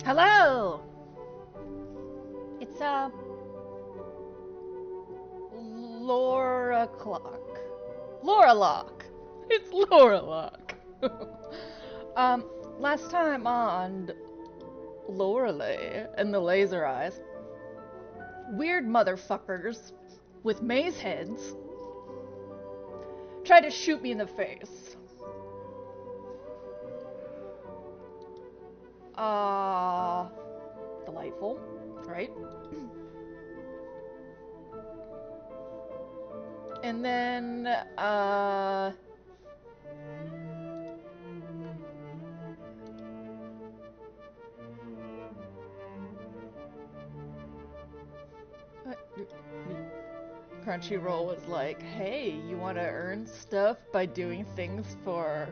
Hello! It's, Laura Clock. Laura Lock. It's Laura Lock. um, Last time on Lorelei and the Laser Eyes, weird motherfuckers with maze heads tried to shoot me in the face. Delightful, right? And then, Crunchyroll was like, hey, you want to earn stuff by doing things for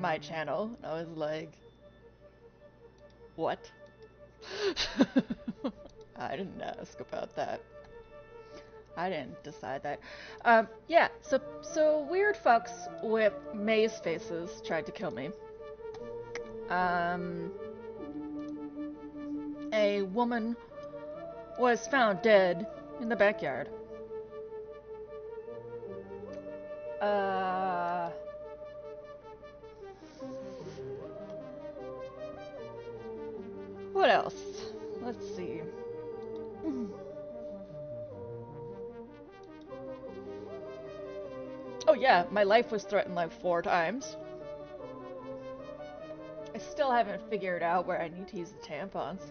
my channel? And I was like, what? I didn't ask about that. I didn't decide that. Yeah, so weird fucks with maze faces tried to kill me. A woman was found dead in the backyard. What else? Let's see. Oh yeah, my life was threatened like 4 times. I still haven't figured out where I need to use the tampons.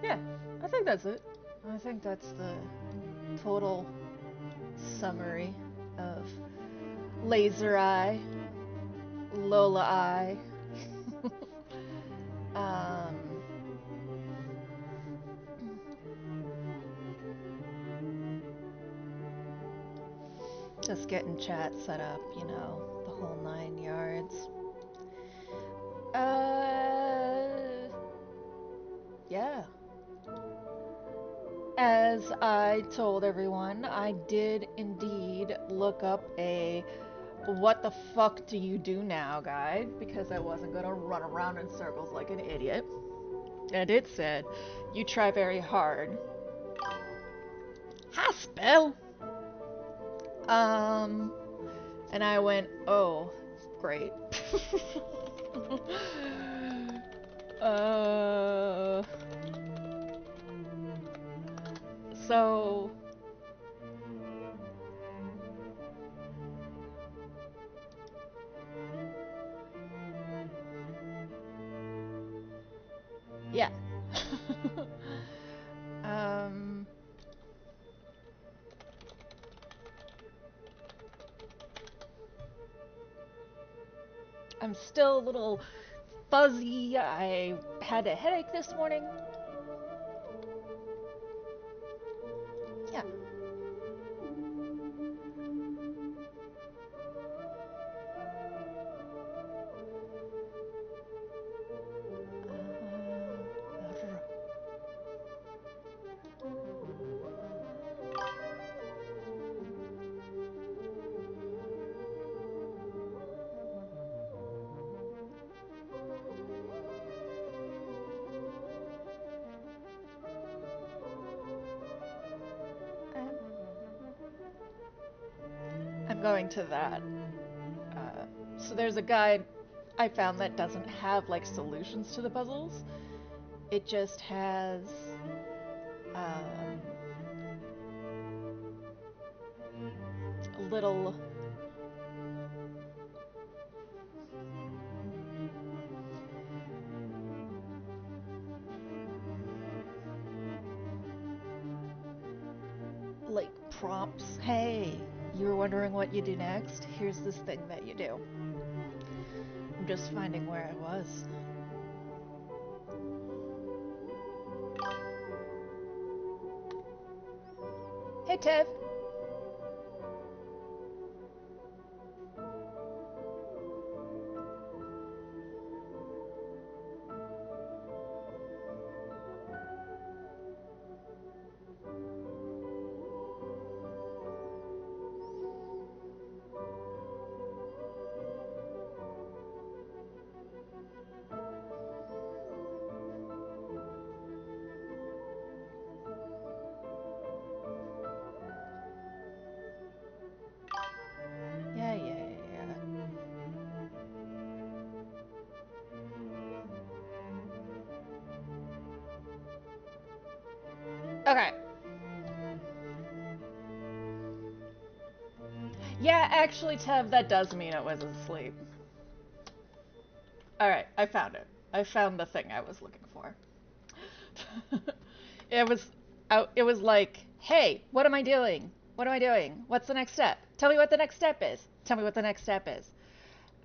Yeah, I think that's it. I think that's the total summary of Laser Eye, Lola Eye. um, just getting chat set up, you know, the whole 9 yards. Yeah. As I told everyone, I did indeed look up a what the fuck do you do now guide because I wasn't gonna run around in circles like an idiot. And it said, you try very hard. Hi, spell! And I went, oh, great. So yeah. I'm still a little fuzzy. I had a headache this morning. Yeah. I'm going to that. So there's a guide I found that doesn't have like solutions to the puzzles. It just has little like prompts. Hey, you were wondering what you do next? Here's this thing that you do. I'm just finding where I was. Hey, Tev. Okay. Yeah, actually, Tev, that does mean it was asleep. Alright, I found it. I found the thing I was looking for. it was it was like, hey, what am I doing? What am I doing? What's the next step? Tell me what the next step is. Tell me what the next step is.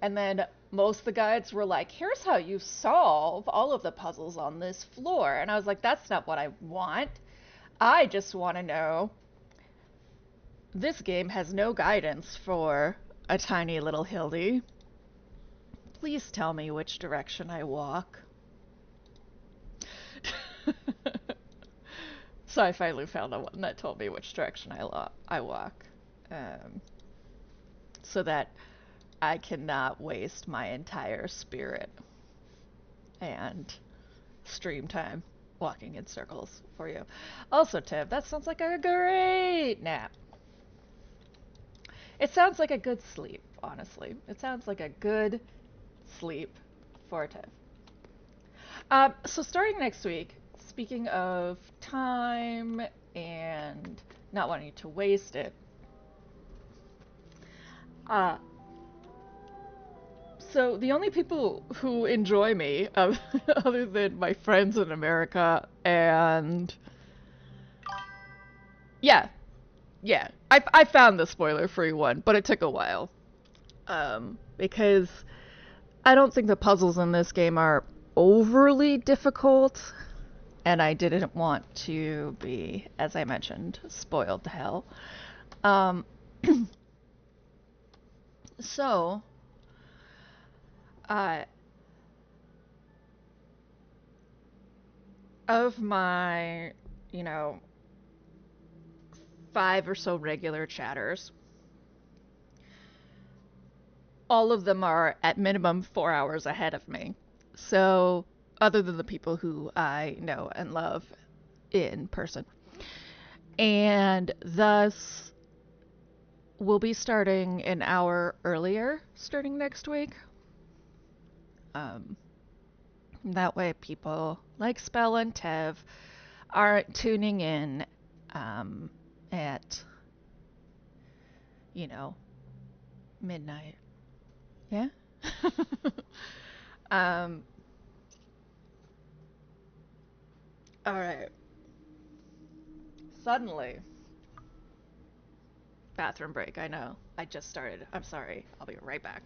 And then most of the guides were like, here's how you solve all of the puzzles on this floor. And I was like, that's not what I want. I just want to know. This game has no guidance for a tiny little Hildy. Please tell me which direction I walk. So I finally found the one that told me which direction I walk. So that I cannot waste my entire spirit and stream time walking in circles for you. Also, Tim, that sounds like a great nap. It sounds like a good sleep, honestly. It sounds like a good sleep for Tim. So starting next week, speaking of time and not wanting to waste it, uh, so the only people who enjoy me, other than my friends in America, and yeah, yeah, I found the spoiler-free one, but it took a while, because I don't think the puzzles in this game are overly difficult, and I didn't want to be, as I mentioned, spoiled to hell. Um, so, uh, of my, you know, 5 or so regular chatters, all of them are at minimum 4 hours ahead of me. So, other than the people who I know and love in person. And thus, we'll be starting an hour earlier starting next week. Um, that way, people like Spell and Tev aren't tuning in at, you know, midnight. Yeah? um, Alright. Suddenly. Bathroom break, I know. I just started. I'm sorry. I'll be right back.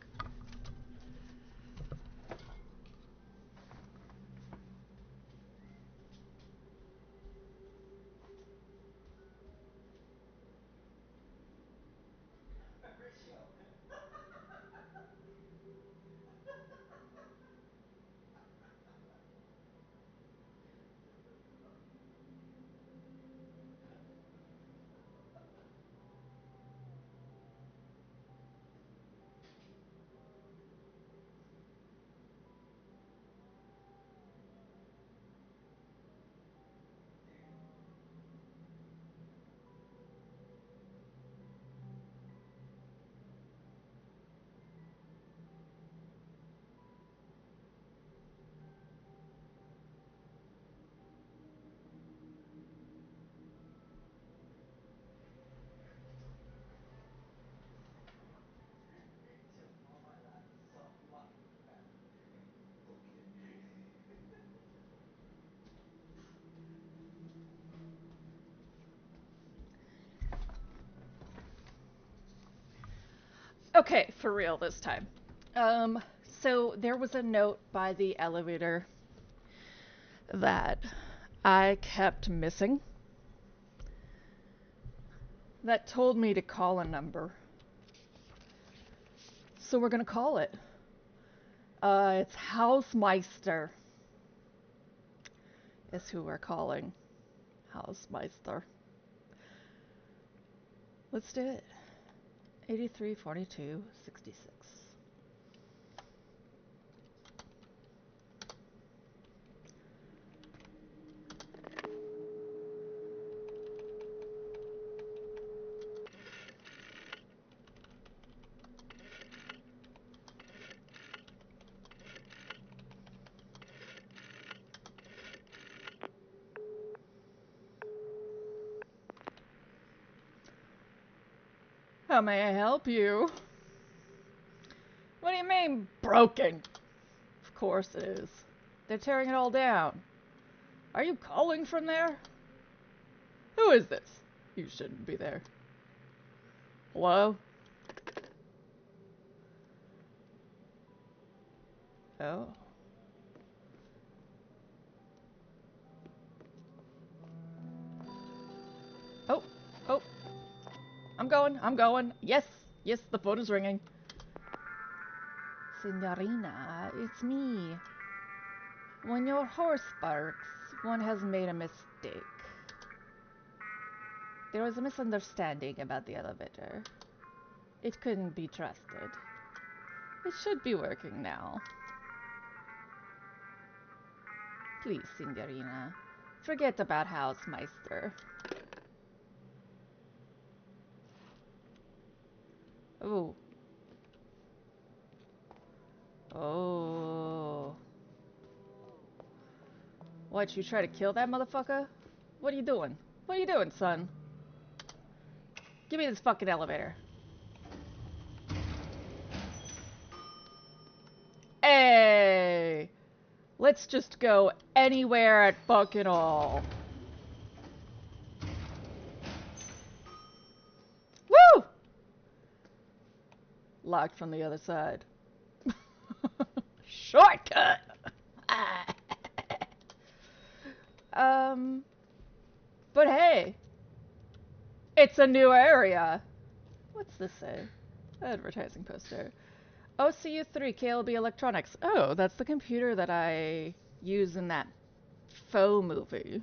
Okay, for real this time. So there was a note by the elevator that I kept missing that told me to call a number. So we're gonna call it. It's Hausmeister is who we're calling. Hausmeister. Let's do it. 83 42 66. How may I help you? What do you mean, broken? Of course it is. They're tearing it all down. Are you calling from there? Who is this? You shouldn't be there. Hello? Oh. Oh, oh. I'm going. Yes, the phone is ringing. Signorina, it's me. When your horse barks, one has made a mistake. There was a misunderstanding about the elevator. It couldn't be trusted. It should be working now. Please, Signorina, forget about Hausmeister. Oh. Oh. What, you try to kill that motherfucker? What are you doing? What are you doing, son? Give me this fucking elevator. Hey! Let's just go anywhere at fucking all. Woo! Locked from the other side. Shortcut! But hey, it's a new area. What's this say? Advertising poster. OCU3 KLB Electronics. Oh, that's the computer that I use in that faux movie.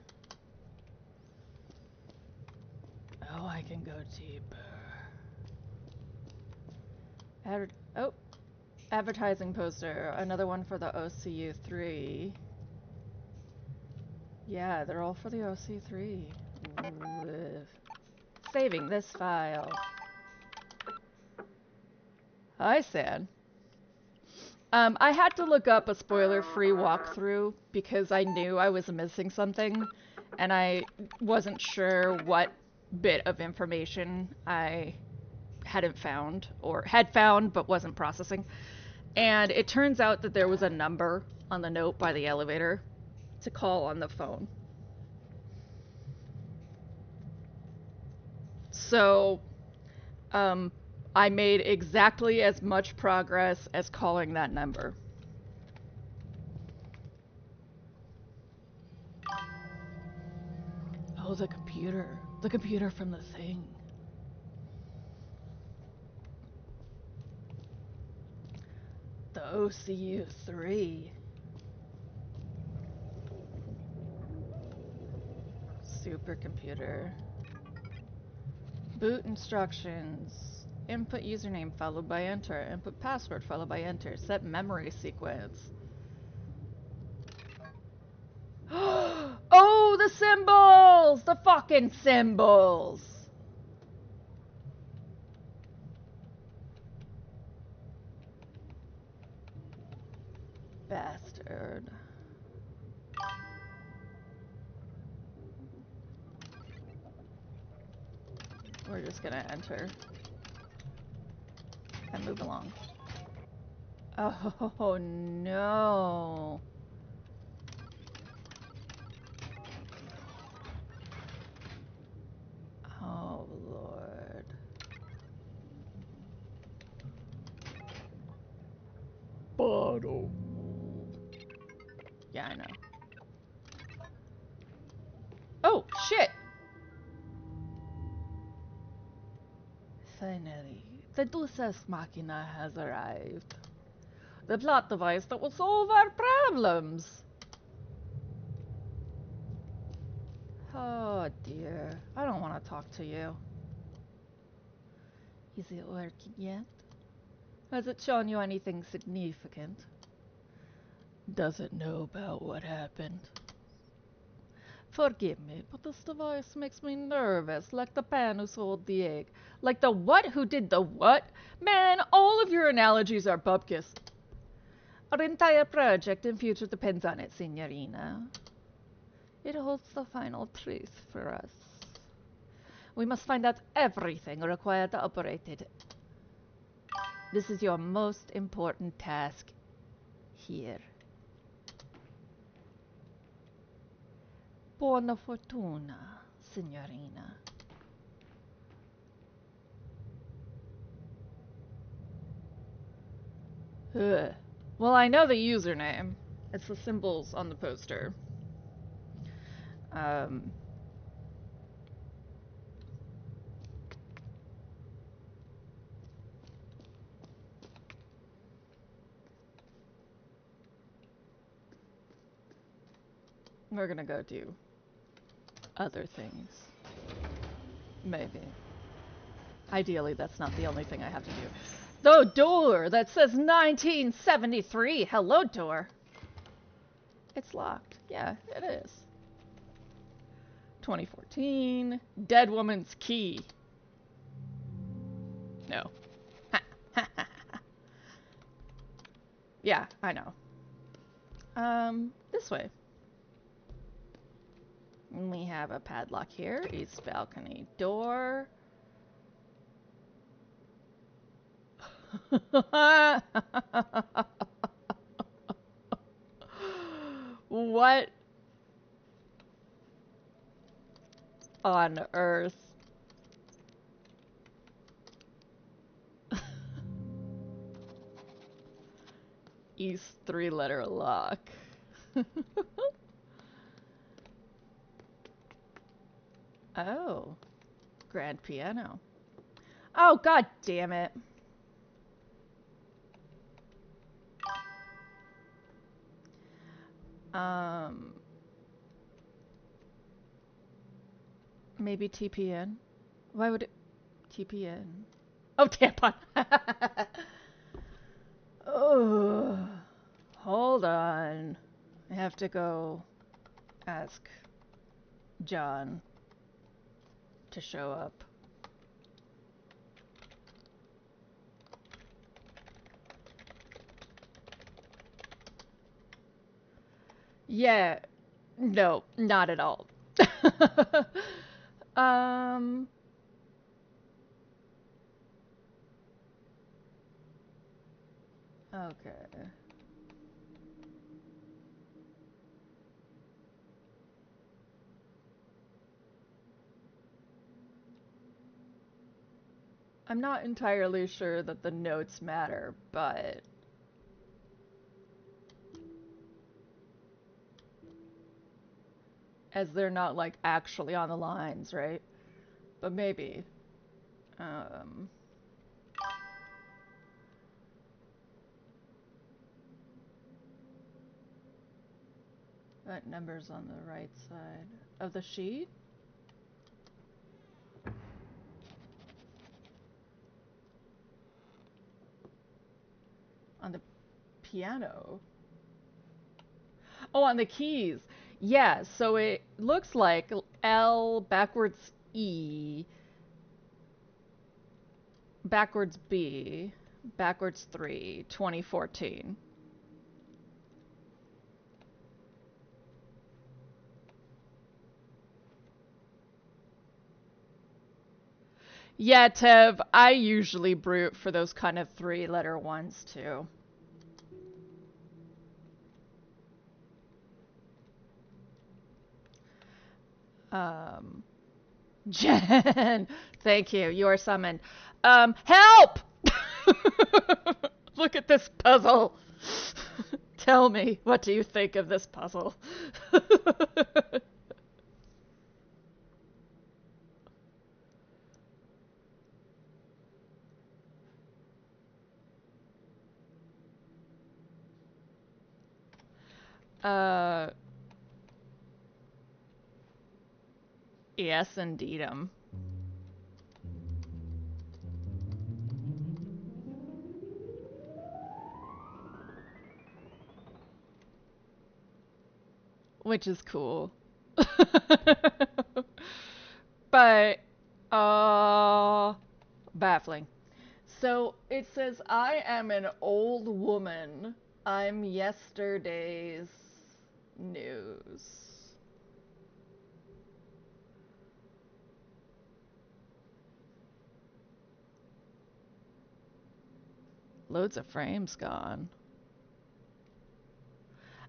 Oh, I can go deeper. Advertising poster. Another one for the OCU3. Yeah, they're all for the OC3. Saving this file. Hi, San. I had to look up a spoiler-free walkthrough because I knew I was missing something, and I wasn't sure what bit of information I hadn't found, or had found but wasn't processing. And it turns out that there was a number on the note by the elevator to call on the phone. So, I made exactly as much progress as calling that number. Oh, the computer. The computer from the thing. The OCU3. Supercomputer. Boot instructions. Input username followed by enter. Input password followed by enter. Set memory sequence. Oh, the symbols! The fucking symbols! Bastard. We're just gonna enter and move along. Oh no. Oh Lord. Bottle. Yeah, I know. Oh, shit! Finally, the Deus Machina has arrived. The plot device that will solve our problems. Oh dear, I don't want to talk to you. Is it working yet? Has it shown you anything significant? Does it know about what happened? Forgive me, but this device makes me nervous, like the pan who sold the egg. Like the what who did the what? Man, all of your analogies are bupkis. Our entire project and future depends on it, Signorina. It holds the final truth for us. We must find out everything required to operate it. This is your most important task here. Buona fortuna, signorina. Ugh. Well, I know the username. It's the symbols on the poster. We're gonna go do other things. Maybe. Ideally, that's not the only thing I have to do. The door that says 1973. Hello, door. It's locked. Yeah, it is. 2014. Dead woman's key. No. Yeah, I know. This way. We have a padlock here. East balcony door. What on earth? East 3-letter lock. Oh. Grand piano. Oh, god damn it. Maybe TPN? Why would it... TPN? Oh, tampon! Oh, hold on. I have to go ask John to show up. Yeah, no, not at all. Okay. I'm not entirely sure that the notes matter, but... as they're not, like, actually on the lines, right? But maybe. That number's on the right side of the sheet? On the piano? Oh, on the keys. Yeah, so it looks like L backwards E, backwards B, backwards 3, 2014. Yeah, Tev, I usually brute for those kind of 3-letter ones too. Jen, thank you. You are summoned. Help! Look at this puzzle. Tell me, what do you think of this puzzle? Yes, indeedum. Which is cool. But, baffling. So it says, I am an old woman. I'm yesterday's news. Loads of frames gone.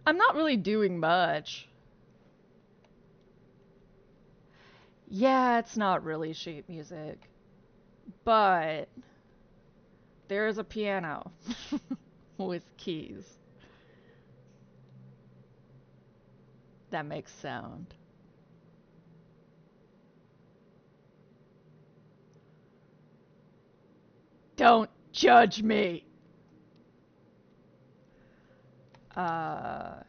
I'm not really doing much. Yeah, it's not really sheet music. But there's a piano with keys that makes sound. Don't judge me. I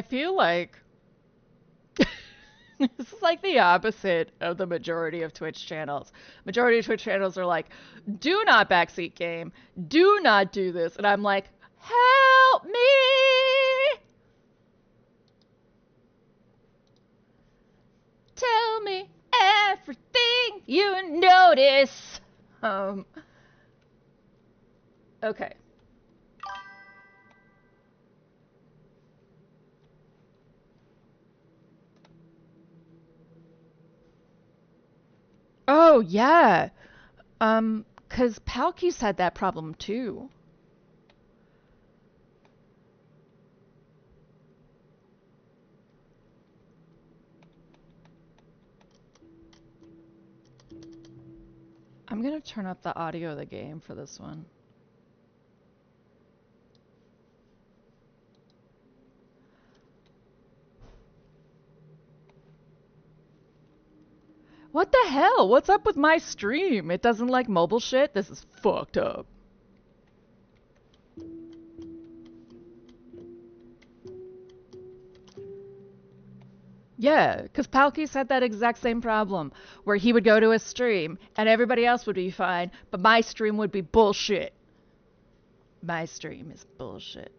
feel like this is like the opposite of the majority of Twitch channels. Majority of Twitch channels are like, do not backseat game, do not do this. And I'm like, help me! Tell me everything you notice. Okay. Oh, yeah. 'Cause Palky's had that problem too. I'm gonna turn up the audio of the game for this one. What the hell? What's up with my stream? It doesn't like mobile shit? This is fucked up. Yeah, because Palky's had that exact same problem, where he would go to a stream and everybody else would be fine, but my stream would be bullshit. My stream is bullshit.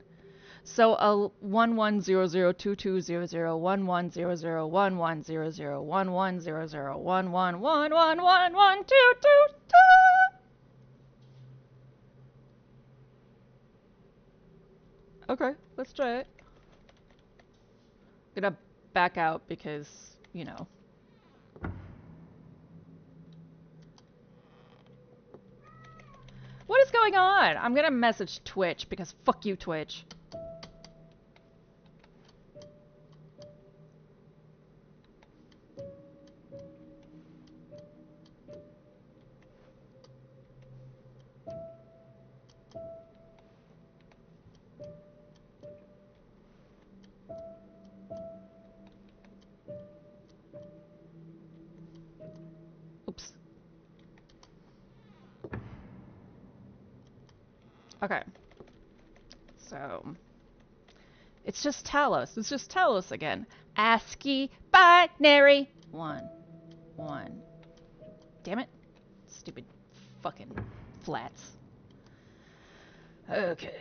So a 110022001100110011111111112222. Okay, let's try it. I'm gonna back out because, you know. What is going on? I'm gonna message Twitch because fuck you, Twitch. Oops. Okay. So, it's just Talos. It's just Talos again. ASCII binary. 1, 1. Damn it. Stupid fucking flats. Okay.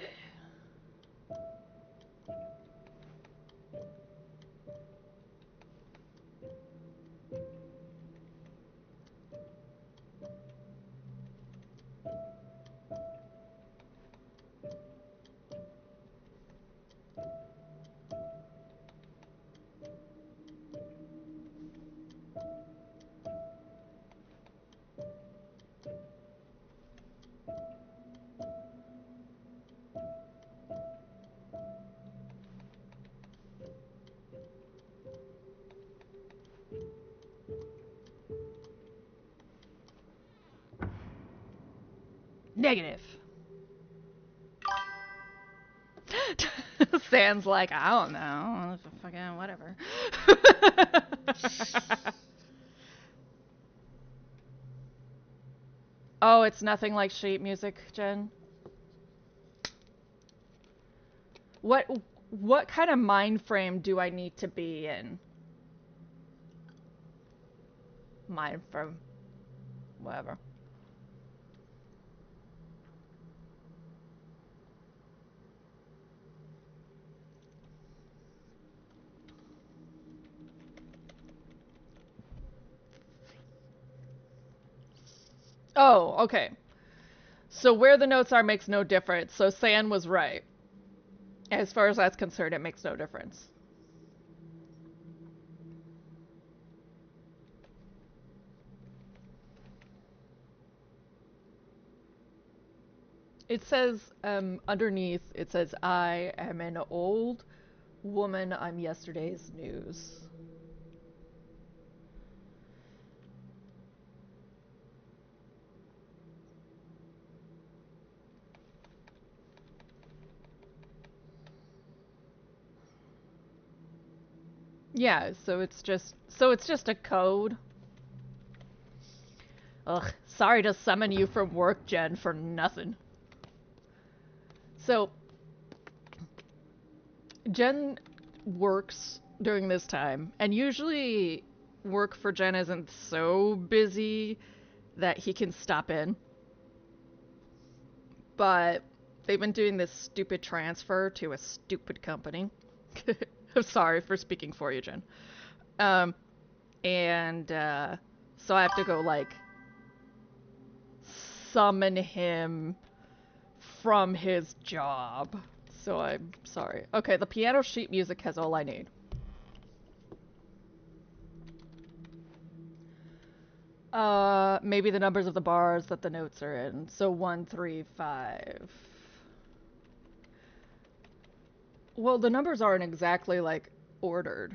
Negative. Sans like, I don't know. Fucking whatever. Oh, it's nothing like sheet music, Jen? What kind of mind frame do I need to be in? Mind frame. Whatever. Oh, okay. So where the notes are makes no difference. So San was right. As far as that's concerned, it makes no difference. It says underneath, it says, I am an old woman, I'm yesterday's news. Yeah, so it's just a code. Ugh, sorry to summon you from work, Jen, for nothing. So Jen works during this time, and usually work for Jen isn't so busy that he can stop in. But they've been doing this stupid transfer to a stupid company. I'm sorry for speaking for you, Jen. Um, and so I have to go like summon him from his job. So I'm sorry. Okay, the piano sheet music has all I need. Maybe the numbers of the bars that the notes are in. So 1, 3, 5. Well, the numbers aren't exactly like ordered.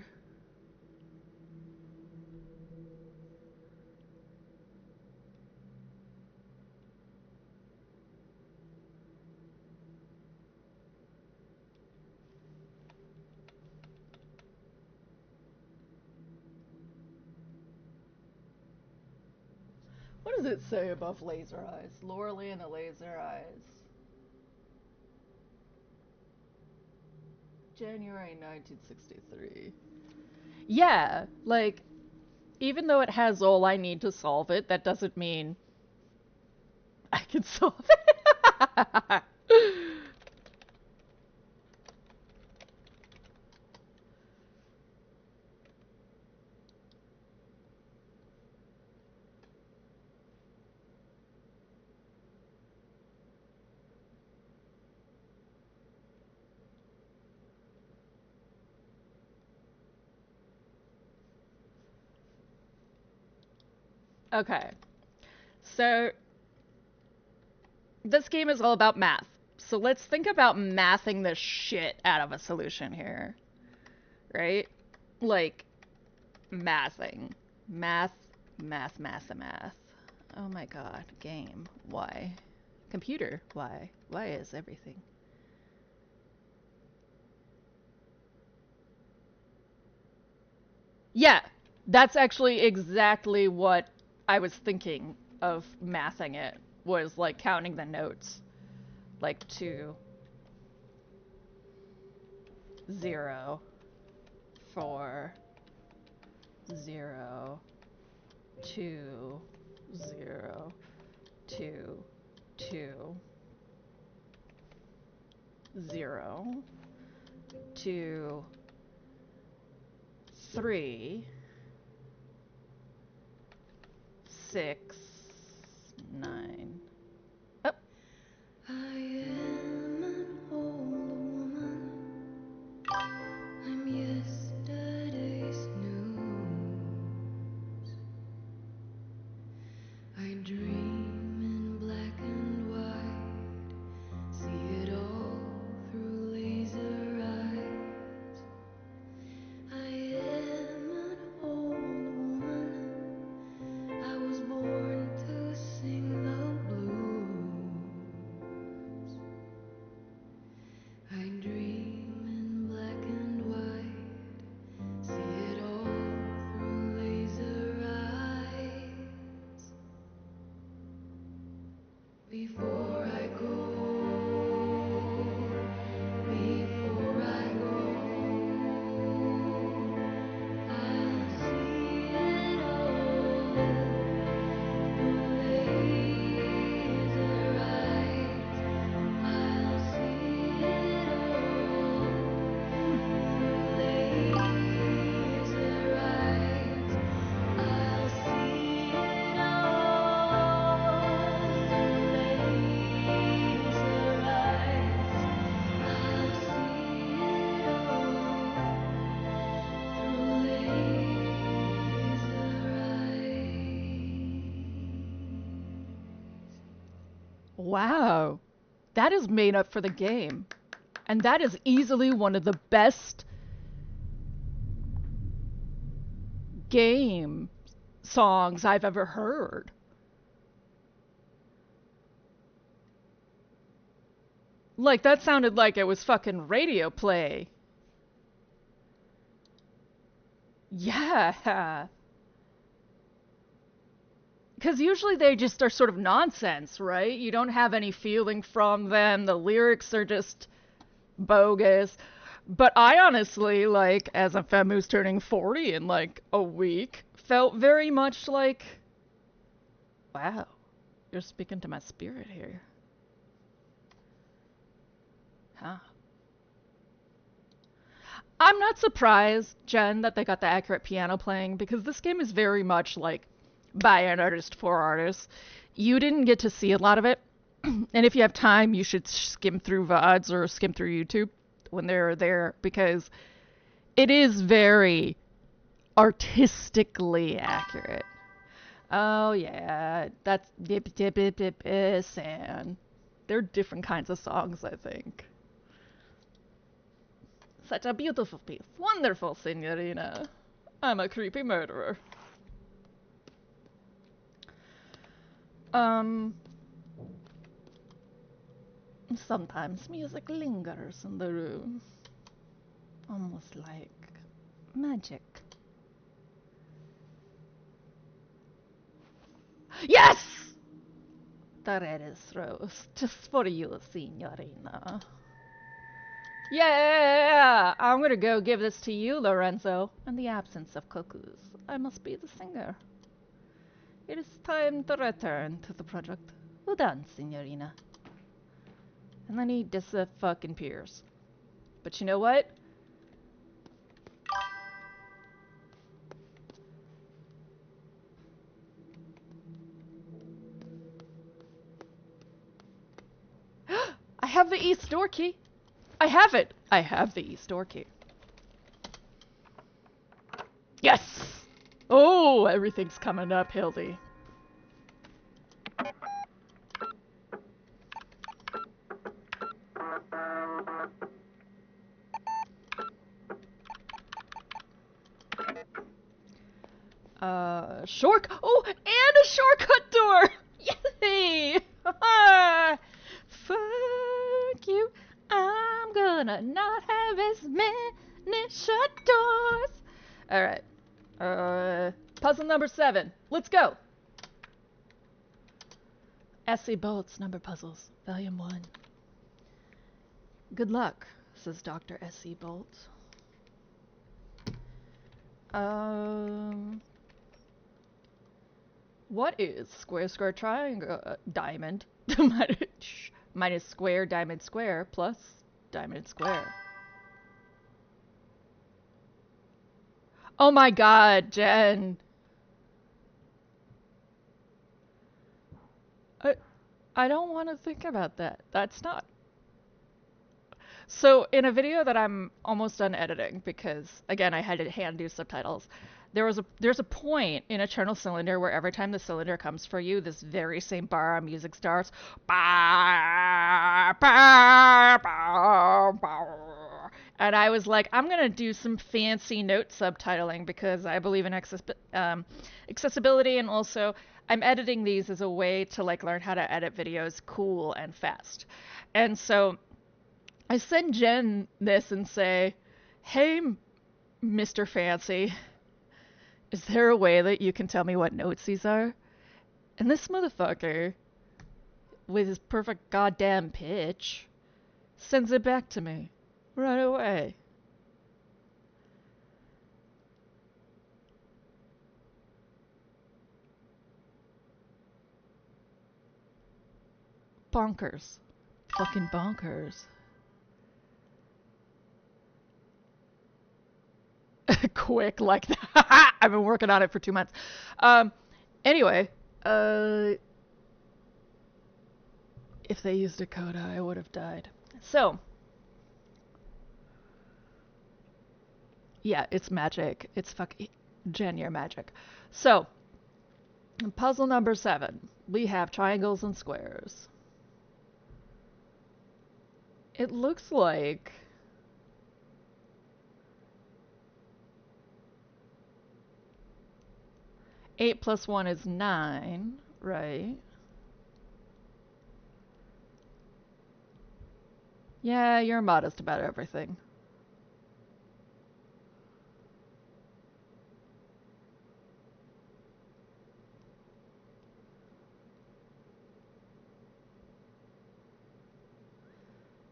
What does it say above laser eyes? Lorelei and the laser eyes. January 1963. Yeah, like, even though it has all I need to solve it, that doesn't mean I can solve it. Okay, so this game is all about math. So let's think about mathing the shit out of a solution here, right? Like, mathing. Math, math. Oh my god, game. Why? Computer, why? Why is everything? Yeah, that's actually exactly what I was thinking of mathing it, was like counting the notes. Like 2, 0, 4, 0, 2, 0, 2, 2, 0, 2, 3, 6, 9. Oh. I am an old woman. I'm yesterday's news. I dream in black and white, see it all through laser eyes. I am an old woman. I was born Wow. That is made up for the game. And that is easily one of the best game songs I've ever heard. Like, that sounded like it was fucking radio play. Yeah. Because usually they just are sort of nonsense, right? You don't have any feeling from them. The lyrics are just bogus. But I honestly, like, as a femme who's turning 40 in like a week, felt very much like, wow, you're speaking to my spirit here. Huh. I'm not surprised, Jen, that they got the accurate piano playing because this game is very much like by an artist for artists. You didn't get to see a lot of it. And if you have time, you should skim through VODs or skim through YouTube when they're there because it is very artistically accurate. Oh yeah, that's dip dip dip dip and they're different kinds of songs, I think. Such a beautiful piece. Wonderful, Signorina. I'm a creepy murderer. Um, Sometimes music lingers in the room, almost like magic. Yes! The reddest rose, just for you, Signorina. Yeah! I'm gonna go give this to you, Lorenzo. In the absence of cuckoos, I must be the singer. It is time to return to the project. Well done, Signorina. And then he fucking peers. But you know what? I have the East door key. I have it. I have the East door key. Yes! Oh, everything's coming up, Hildy. Oh, and a shortcut door! Yay! Fuck you. I'm gonna not have as many shut doors. Alright. Puzzle number 7. Let's go. S.C. Bolt's Number Puzzles, Volume 1. Good luck, says Dr. S.C. Bolt. What is square, square, triangle, diamond, minus square, diamond, square, plus diamond, square? Oh my god, Jen. I don't want to think about that. That's not... So in a video that I'm almost done editing, because again I had to hand do subtitles, there's a point in Eternal Cylinder where every time the cylinder comes for you, this very same bar of music starts. And I was like, I'm gonna do some fancy note subtitling because I believe in accessibility, and also I'm editing these as a way to like learn how to edit videos cool and fast. And so I send Jen this and say, hey, Mr. Fancy, is there a way that you can tell me what notes these are? And this motherfucker, with his perfect goddamn pitch, sends it back to me right away. Bonkers. Fucking bonkers. Quick like that. I've been working on it for 2 months. Anyway, if they used a coda, I would have died. So, yeah, it's magic. It's Jen, you're magic. So, puzzle number 7. We have triangles and squares. It looks like 8 plus 1 is 9, right? Yeah, you're modest about everything.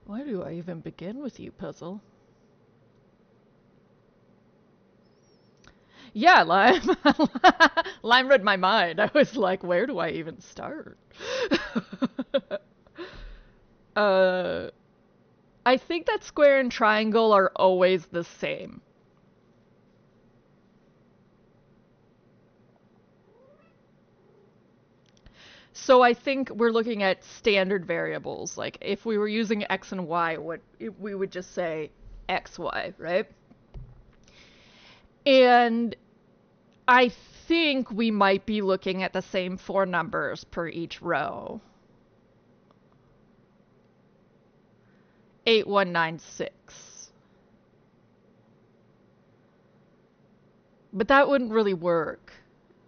Why do I even begin with you, puzzle? Yeah, Lime. Lime read my mind. I was like, where do I even start? uh, I think that square and triangle are always the same. So I think we're looking at standard variables. Like if we were using x and y, we would just say x, y, right? And I think we might be looking at the same 4 numbers per each row. 8196. But that wouldn't really work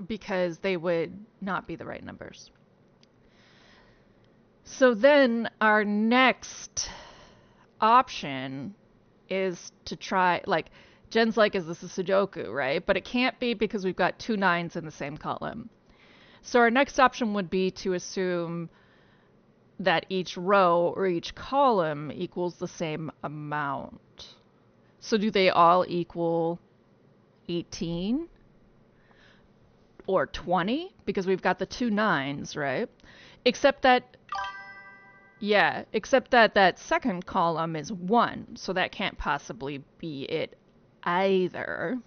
because they would not be the right numbers. So then our next option is to try, like, Jen's like, is this a Sudoku, right? But it can't be because we've got 2 9s in the same column. So our next option would be to assume that each row or each column equals the same amount. So do they all equal 18 or 20? Because we've got the 2 9s, right? Except that, yeah, except that that second column is 1, so that can't possibly be it either.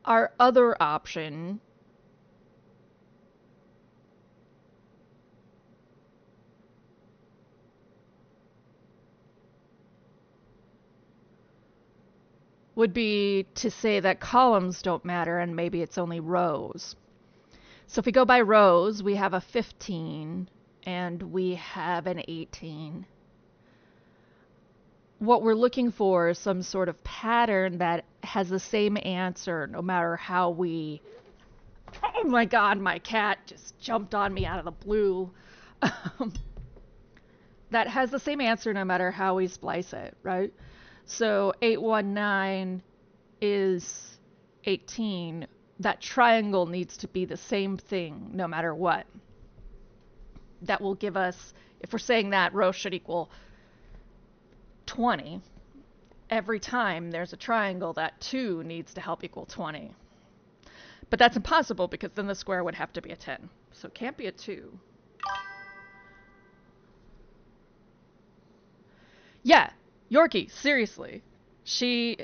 Our other option would be to say that columns don't matter and maybe it's only rows. So if we go by rows, we have a 15 and we have an 18. What we're looking for is some sort of pattern that has the same answer no matter how we... Oh my god, my cat just jumped on me out of the blue. That has the same answer no matter how we splice it, right? So 819 is 18. That triangle needs to be the same thing no matter what. That will give us, if we're saying that row should equal 20, every time there's a triangle, that 2 needs to help equal 20. But that's impossible because then the square would have to be a 10. So it can't be a 2. Yeah, Yorkie, seriously. She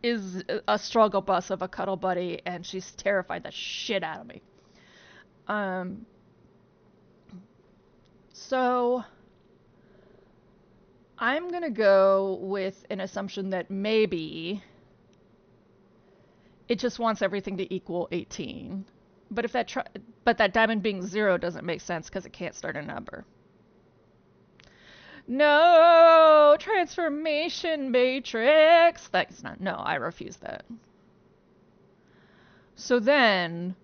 is a struggle bus of a cuddle buddy, and she's terrified the shit out of me. So I'm gonna go with an assumption that maybe it just wants everything to equal 18. But if that diamond being 0 doesn't make sense because it can't start a number. No, transformation matrix. That's not, no, I refuse that. So then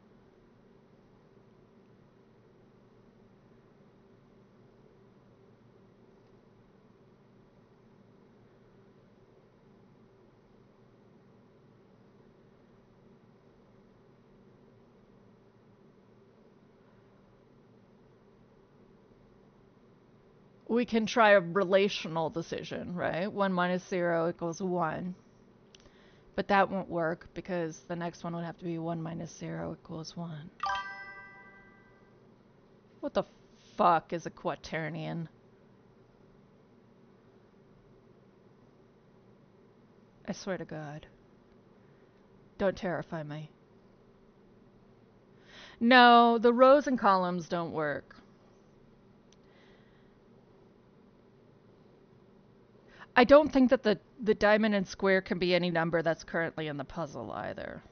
we can try a relational decision, right? 1 minus 0 equals 1. But that won't work because the next one would have to be 1 minus 0 equals 1. What the fuck is a quaternion? I swear to God. Don't terrify me. No, the rows and columns don't work. I don't think that the diamond and square can be any number that's currently in the puzzle either.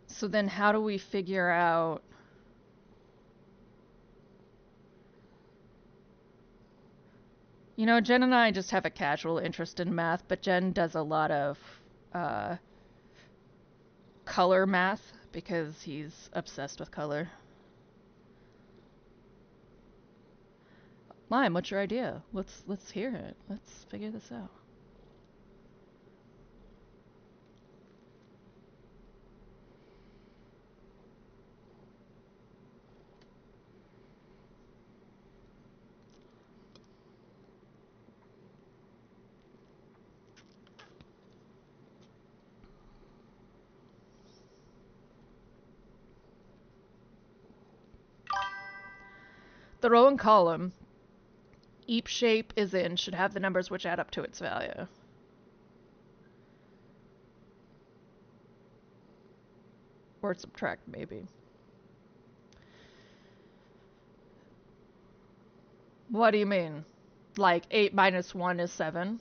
So then how do we figure out You know, Jen and I just have a casual interest in math, but Jen does a lot of uh, color math because he's obsessed with color. Lime, what's your idea? Let's hear it. Let's figure this out. The row and column each shape is in should have the numbers which add up to its value. Or subtract, maybe. What do you mean? Like 8 minus 1 is 7?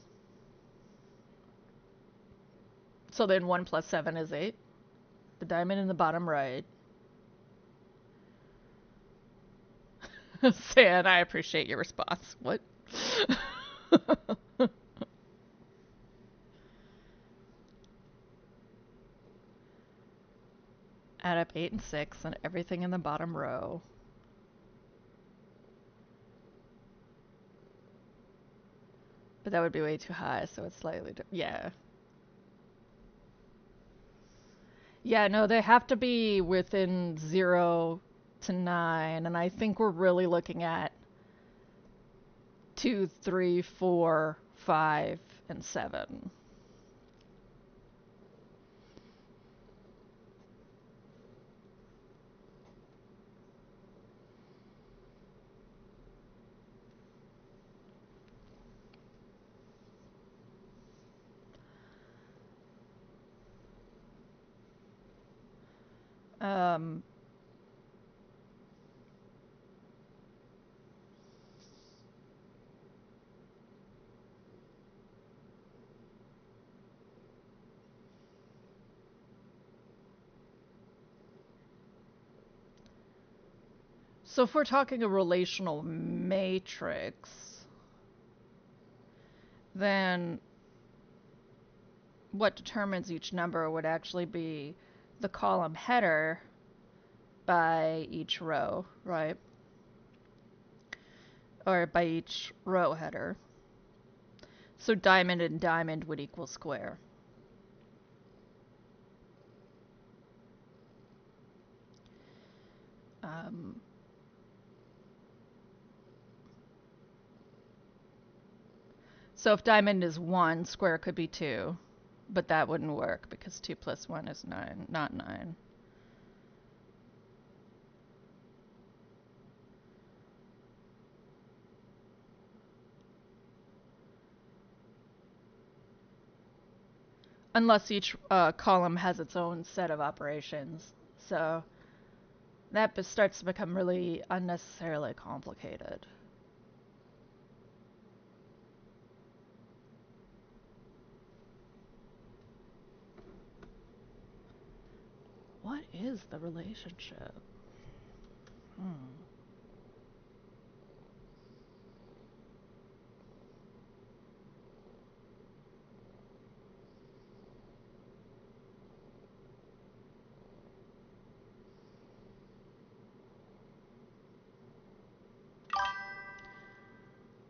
So then 1 plus 7 is 8? The diamond in the bottom right. San, I appreciate your response. What? Add up 8 and 6 and everything in the bottom row. But that would be way too high, so it's slightly yeah. Yeah, no, they have to be within 0 to 9, and I think we're really looking at 2, 3, 4, 5, and 7. Um, so if we're talking a relational matrix, then what determines each number would actually be the column header by each row, right? Or by each row header. So diamond and diamond would equal square. So if diamond is 1, square could be 2. But that wouldn't work because 2 plus 1 is 9, not 9. Unless each column has its own set of operations. So that starts to become really unnecessarily complicated. What is the relationship?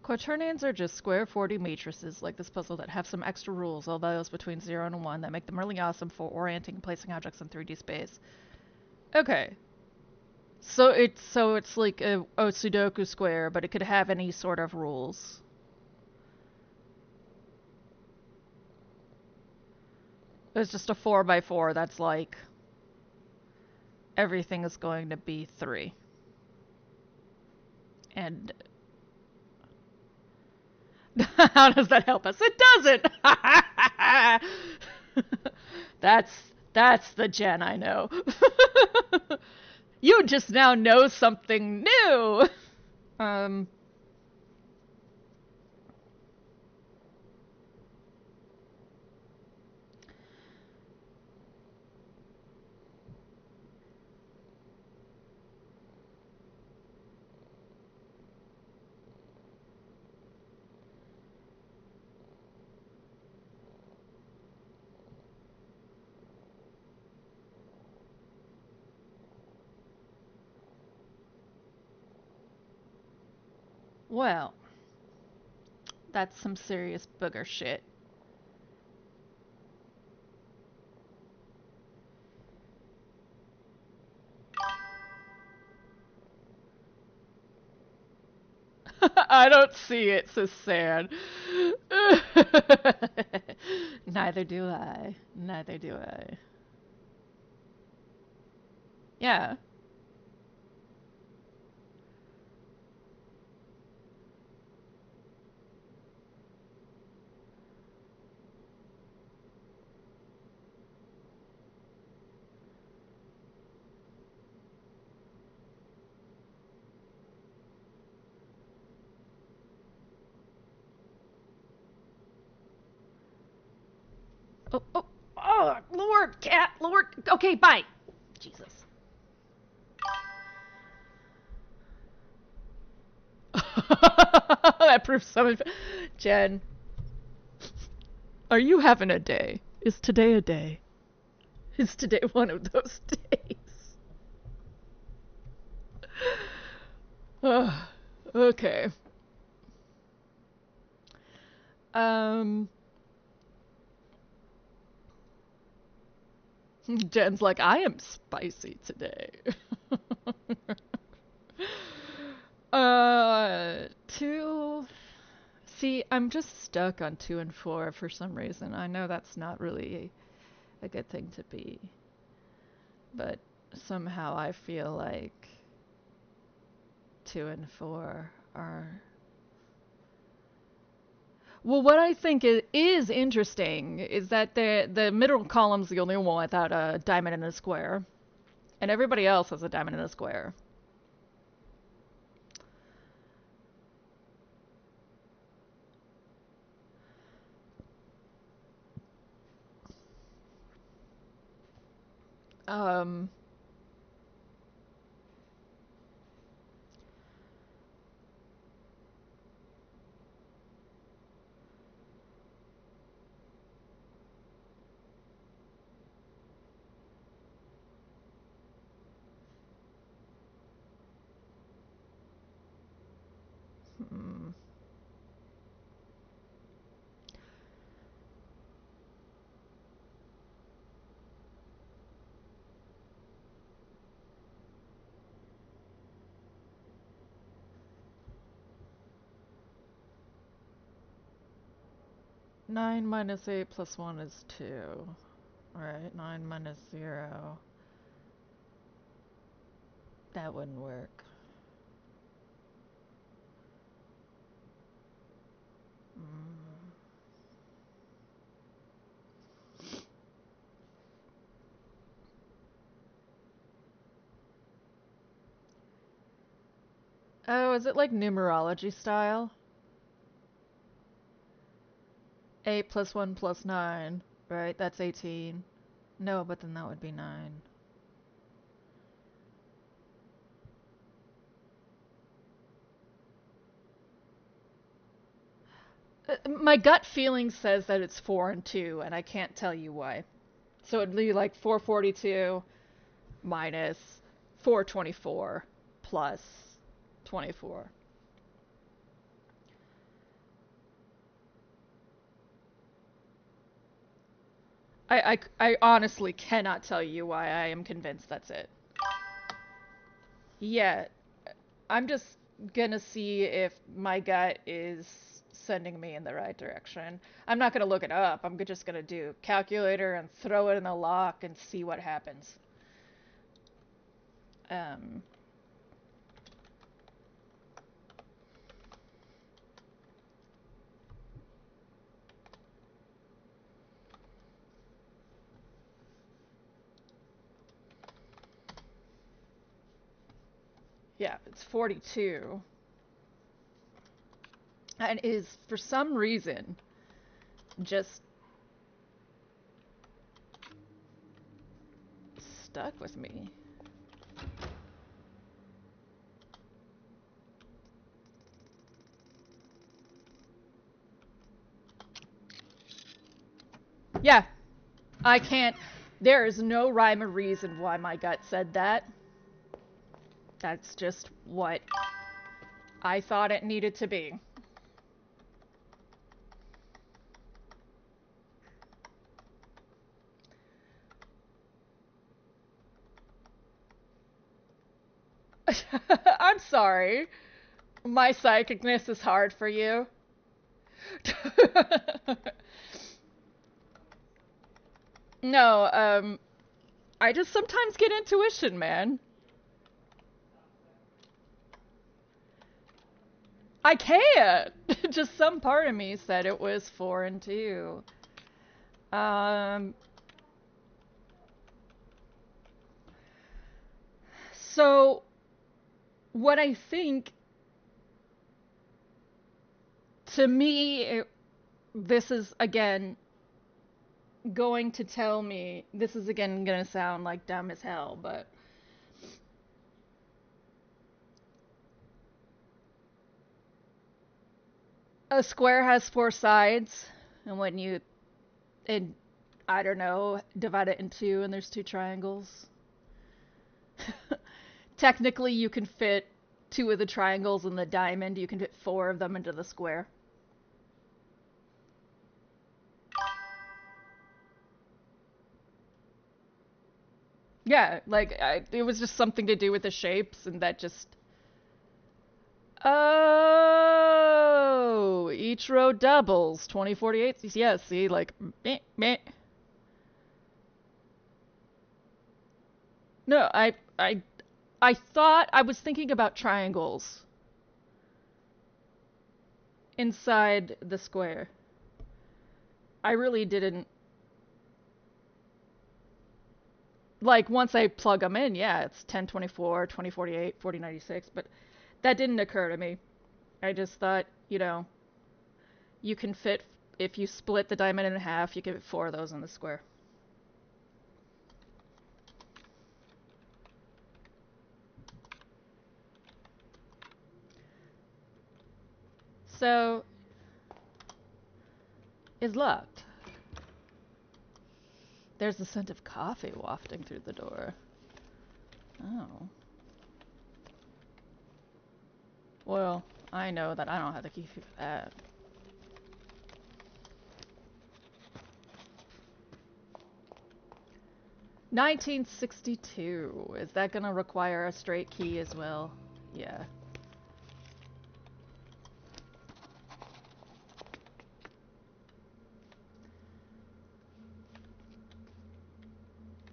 Quaternions are just square 40 matrices like this puzzle that have some extra rules, all those between 0 and 1, that make them really awesome for orienting and placing objects in 3D space. Okay. So it's like a Sudoku square, but it could have any sort of rules. It's just a 4x4 that's like everything is going to be 3. And how does that help us? It doesn't. that's the Jen I know. You just now know something new. Um Well, that's some serious booger shit. I don't see it, so sad. Neither do I. Neither do I. Yeah. Oh, oh, oh, Lord, cat, Lord. Okay, bye. Jesus. That proves so. Jen, are you having a day? Is today a day? Is today one of those days? Okay. Um, Jen's like, I am spicy today. Two. See, I'm just stuck on 2 and 4 for some reason. I know that's not really a good thing to be, but somehow I feel like 2 and 4 are. Well, what I think is interesting is that the middle column's the only one without a diamond and a square, and everybody else has a diamond and a square. Um, hmm. 9 minus 8 plus 1 is 2. Right, 9 minus 0. That wouldn't work. Mm. Oh, is it like numerology style? 8 plus 1 plus 9, right? That's 18. No, but then that would be 9. My gut feeling says that it's 4 and 2, and I can't tell you why. So it'd be like 442 minus 424 plus 24. I honestly cannot tell you why I am convinced that's it. Yeah, I'm just gonna see if my gut is sending me in the right direction. I'm not gonna look it up. I'm just gonna do calculator and throw it in the lock and see what happens. Um, yeah, it's 42. And is, for some reason, just stuck with me. Yeah, I can't. There is no rhyme or reason why my gut said that. That's just what I thought it needed to be. I'm sorry. My psychicness is hard for you. No, I just sometimes get intuition, man. I can't. Just some part of me said it was 4 and 2. Um, so what I think to me, this is again going to tell me, this is again going to sound like dumb as hell, but a square has 4 sides, and when you, and I don't know, divide it in 2 and there's 2 triangles. Technically, you can fit 2 of the triangles in the diamond. You can fit 4 of them into the square. Yeah, like, it was just something to do with the shapes, and that just... Oh, each row doubles. 2048. Yeah, see, like, meh, meh. No, I thought I was thinking about triangles inside the square. I really didn't. Like, once I plug them in, yeah, it's 1024, 2048, 4096, but that didn't occur to me. I just thought, you know, you can fit, if you split the diamond in half, you can fit 4 of those in the square. So, is locked. There's the scent of coffee wafting through the door. Oh. Well, I know that I don't have the key for that. $1962. Is that gonna require a straight key as well? Yeah.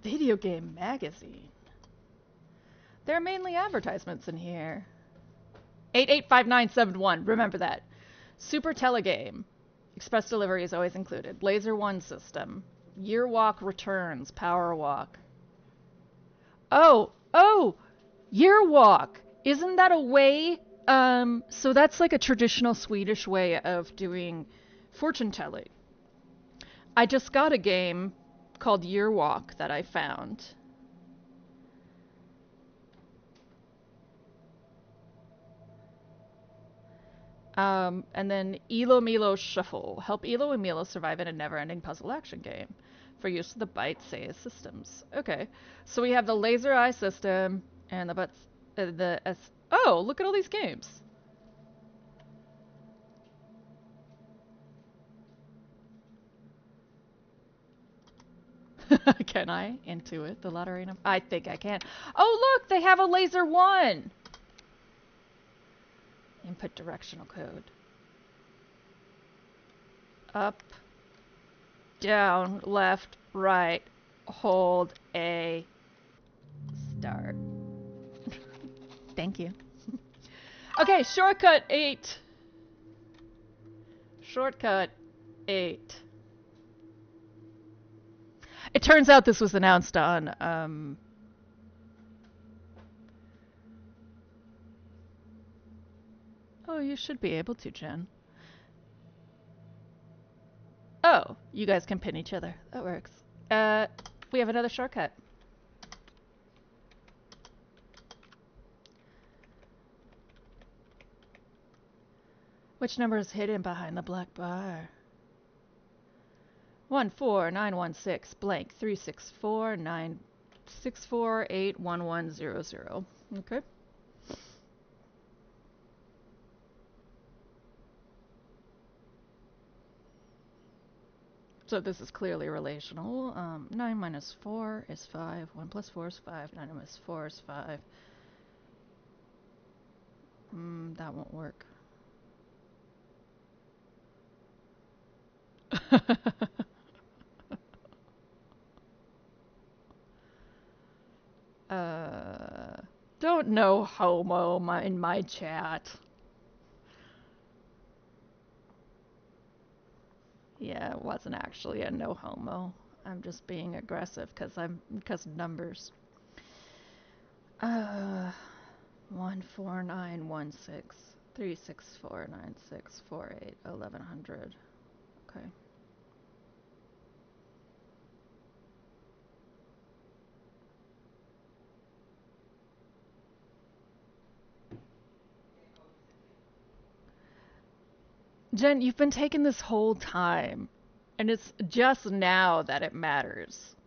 Video game magazine. There are mainly advertisements in here. 885971. Remember that. Super Telegame. Express delivery is always included. Laser One system. Year Walk returns. Power Walk. Oh! Year Walk. Isn't that a way? So that's like a traditional Swedish way of doing fortune telling. I just got a game called Year Walk that I found. And then Elo Milo Shuffle. Help Elo and Milo survive in a never-ending puzzle action game for use with the Byte Say systems. Okay, so we have the Laser Eye system and oh, look at all these games. Can I intuit the lottery number? I think I can. Oh, look, they have a Laser One. Input directional code. Up, down, left, right, hold A, start. Thank you. Okay, shortcut 8. Shortcut 8. It turns out this was announced on, Oh, you should be able to, Jen. Oh, you guys can pin each other. That works. We have another shortcut. Which number is hidden behind the black bar? 14916 blank 36496481100. Okay. So this is clearly relational. 9 minus 4 is 5. 1 plus 4 is 5. 9 minus 4 is 5. That won't work. Don't know homo in my chat. Yeah, it wasn't actually a no homo. I'm just being aggressive because of numbers. 14916 3649648 1100. Okay. Jen, you've been taking this whole time, and it's just now that it matters.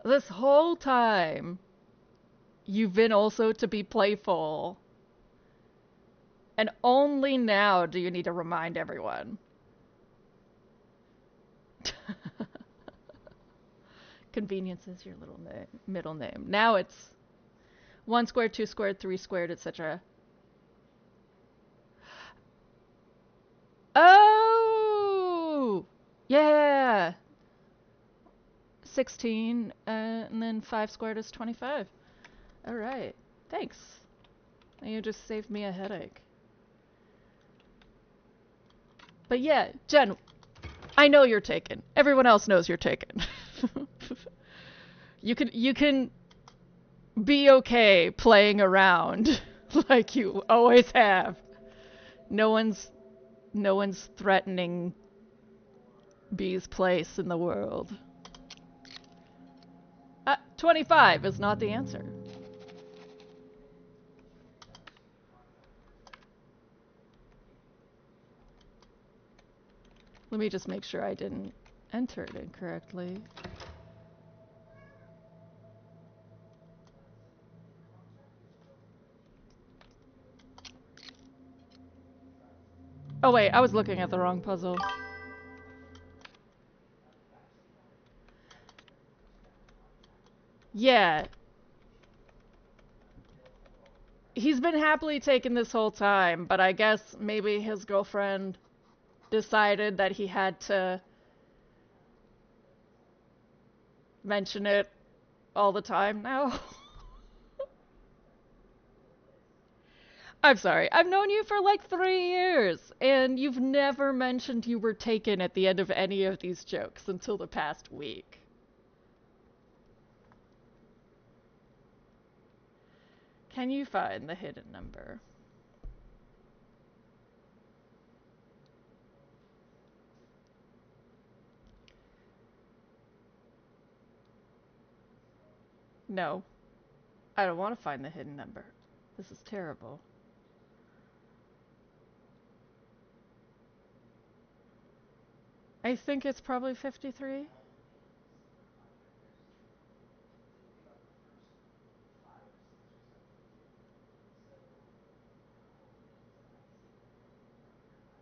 This whole time, you've been also to be playful, and only now do you need to remind everyone. Convenience is your little middle name. Now it's 1 squared, 2 squared, 3 squared, etc. Oh! Yeah! 16, and then 5 squared is 25. Alright. Thanks. You just saved me a headache. But yeah, Jen, I know you're taken. Everyone else knows you're taken. You can be okay playing around like you always have. No one's threatening B's place in the world. 25 is not the answer. Let me just make sure I didn't enter it incorrectly. Oh wait, I was looking at the wrong puzzle. Yeah. He's been happily taken this whole time, but I guess maybe his girlfriend decided that he had to mention it all the time now. I'm sorry. I've known you for like 3 years, and you've never mentioned you were taken at the end of any of these jokes until the past week. Can you find the hidden number? No. I don't want to find the hidden number. This is terrible. I think it's probably 53.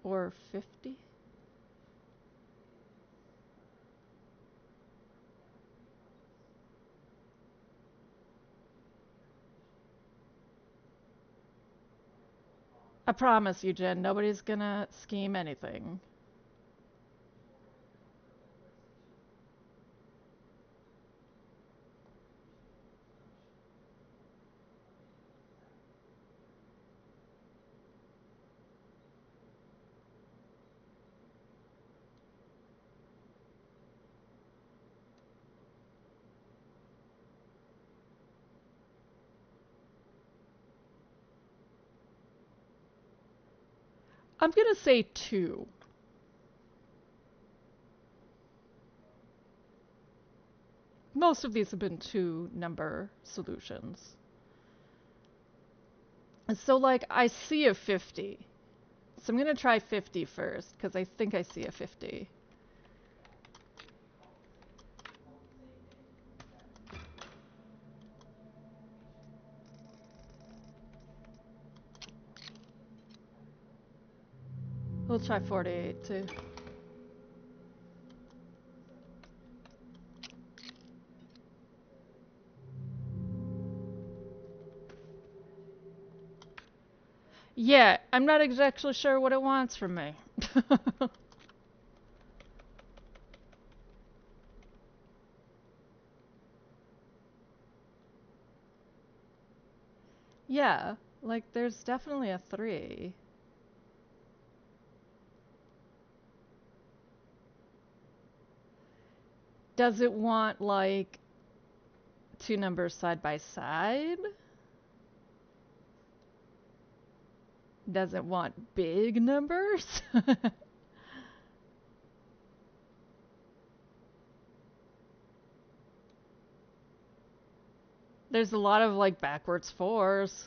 Or 50? I promise you, Jen, nobody's gonna scheme anything. I'm gonna say 2. Most of these have been 2-number solutions. So, like, I see a 50. So I'm gonna try 50 first, because I think I see a 50. We'll try 48 too. Yeah, I'm not exactly sure what it wants from me. Yeah, like there's definitely a 3. Does it want like two numbers side by side? Does it want big numbers? There's a lot of like backwards 4s.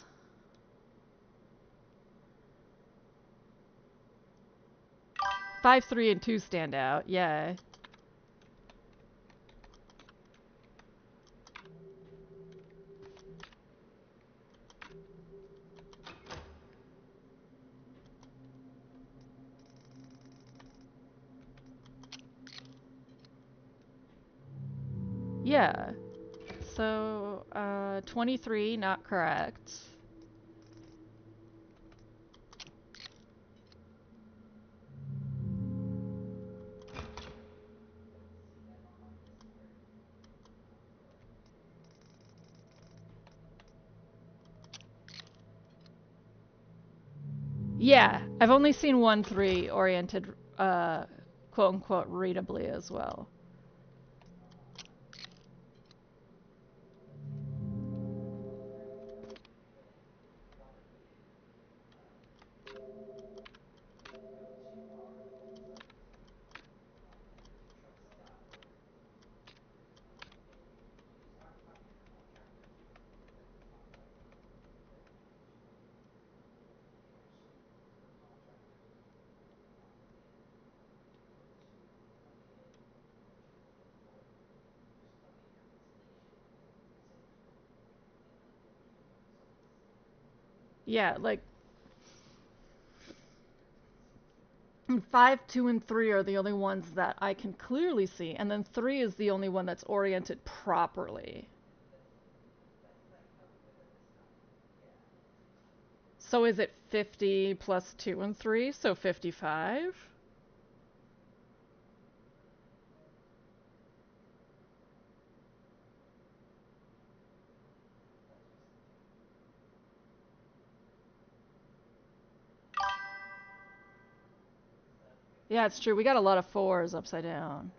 5, 3, and 2 stand out. Yeah. Yeah. So, 23, not correct. Yeah, I've only seen one 3 oriented, quote unquote, readably as well. Yeah, like 5, 2, and 3 are the only ones that I can clearly see, and then 3 is the only one that's oriented properly. So is it 50 plus 2 and 3, so 55? Yeah, it's true. We got a lot of 4s upside down.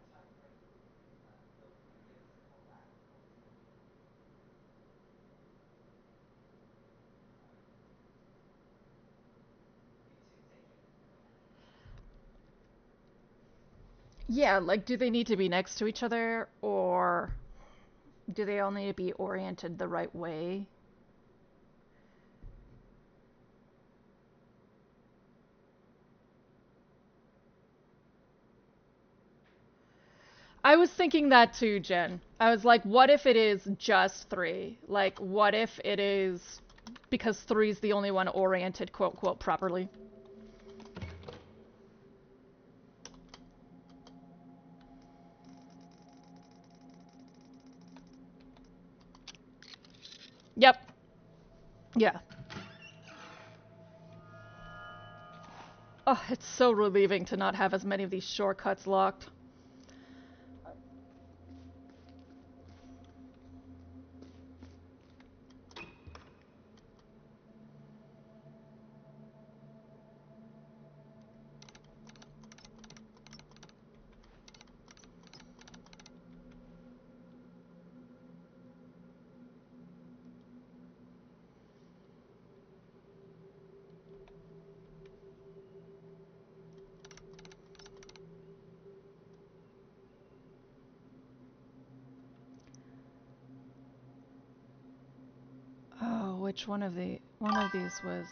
Yeah, like do they need to be next to each other or do they all need to be oriented the right way? I was thinking that too, Jen. I was like, what if it is just 3? Like, what if it is because 3 is the only one oriented, quote, quote, properly? Yep. Yeah. Oh, it's so relieving to not have as many of these shortcuts locked. Oh, which one of these was...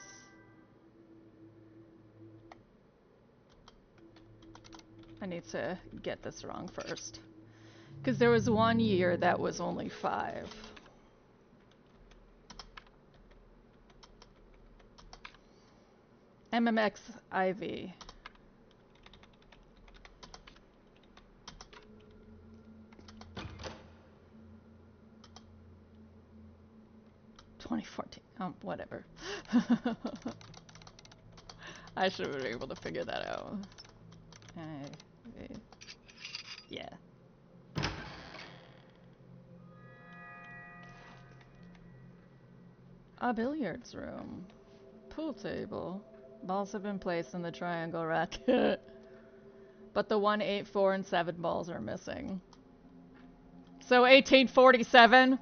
I need to get this wrong first. Because there was one year that was only 5. MMX IV. Whatever. I should have been able to figure that out. Yeah. A billiards room. Pool table. Balls have been placed in the triangle racket. But the 1, 8, 4, and 7 balls are missing. So 1847?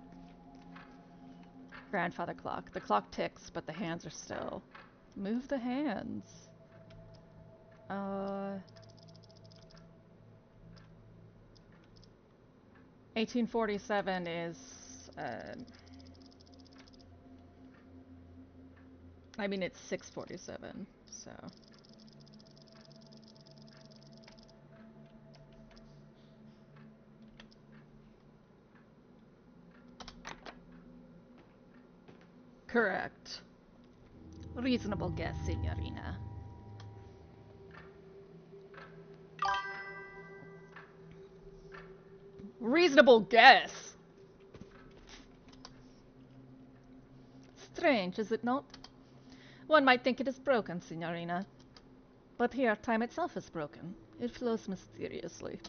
Grandfather clock. The clock ticks, but the hands are still. Move the hands. 1847 is, I mean, it's 647, so. Correct. Reasonable guess, Signorina. Reasonable guess! Strange, is it not? One might think it is broken, Signorina. But here, time itself is broken. It flows mysteriously.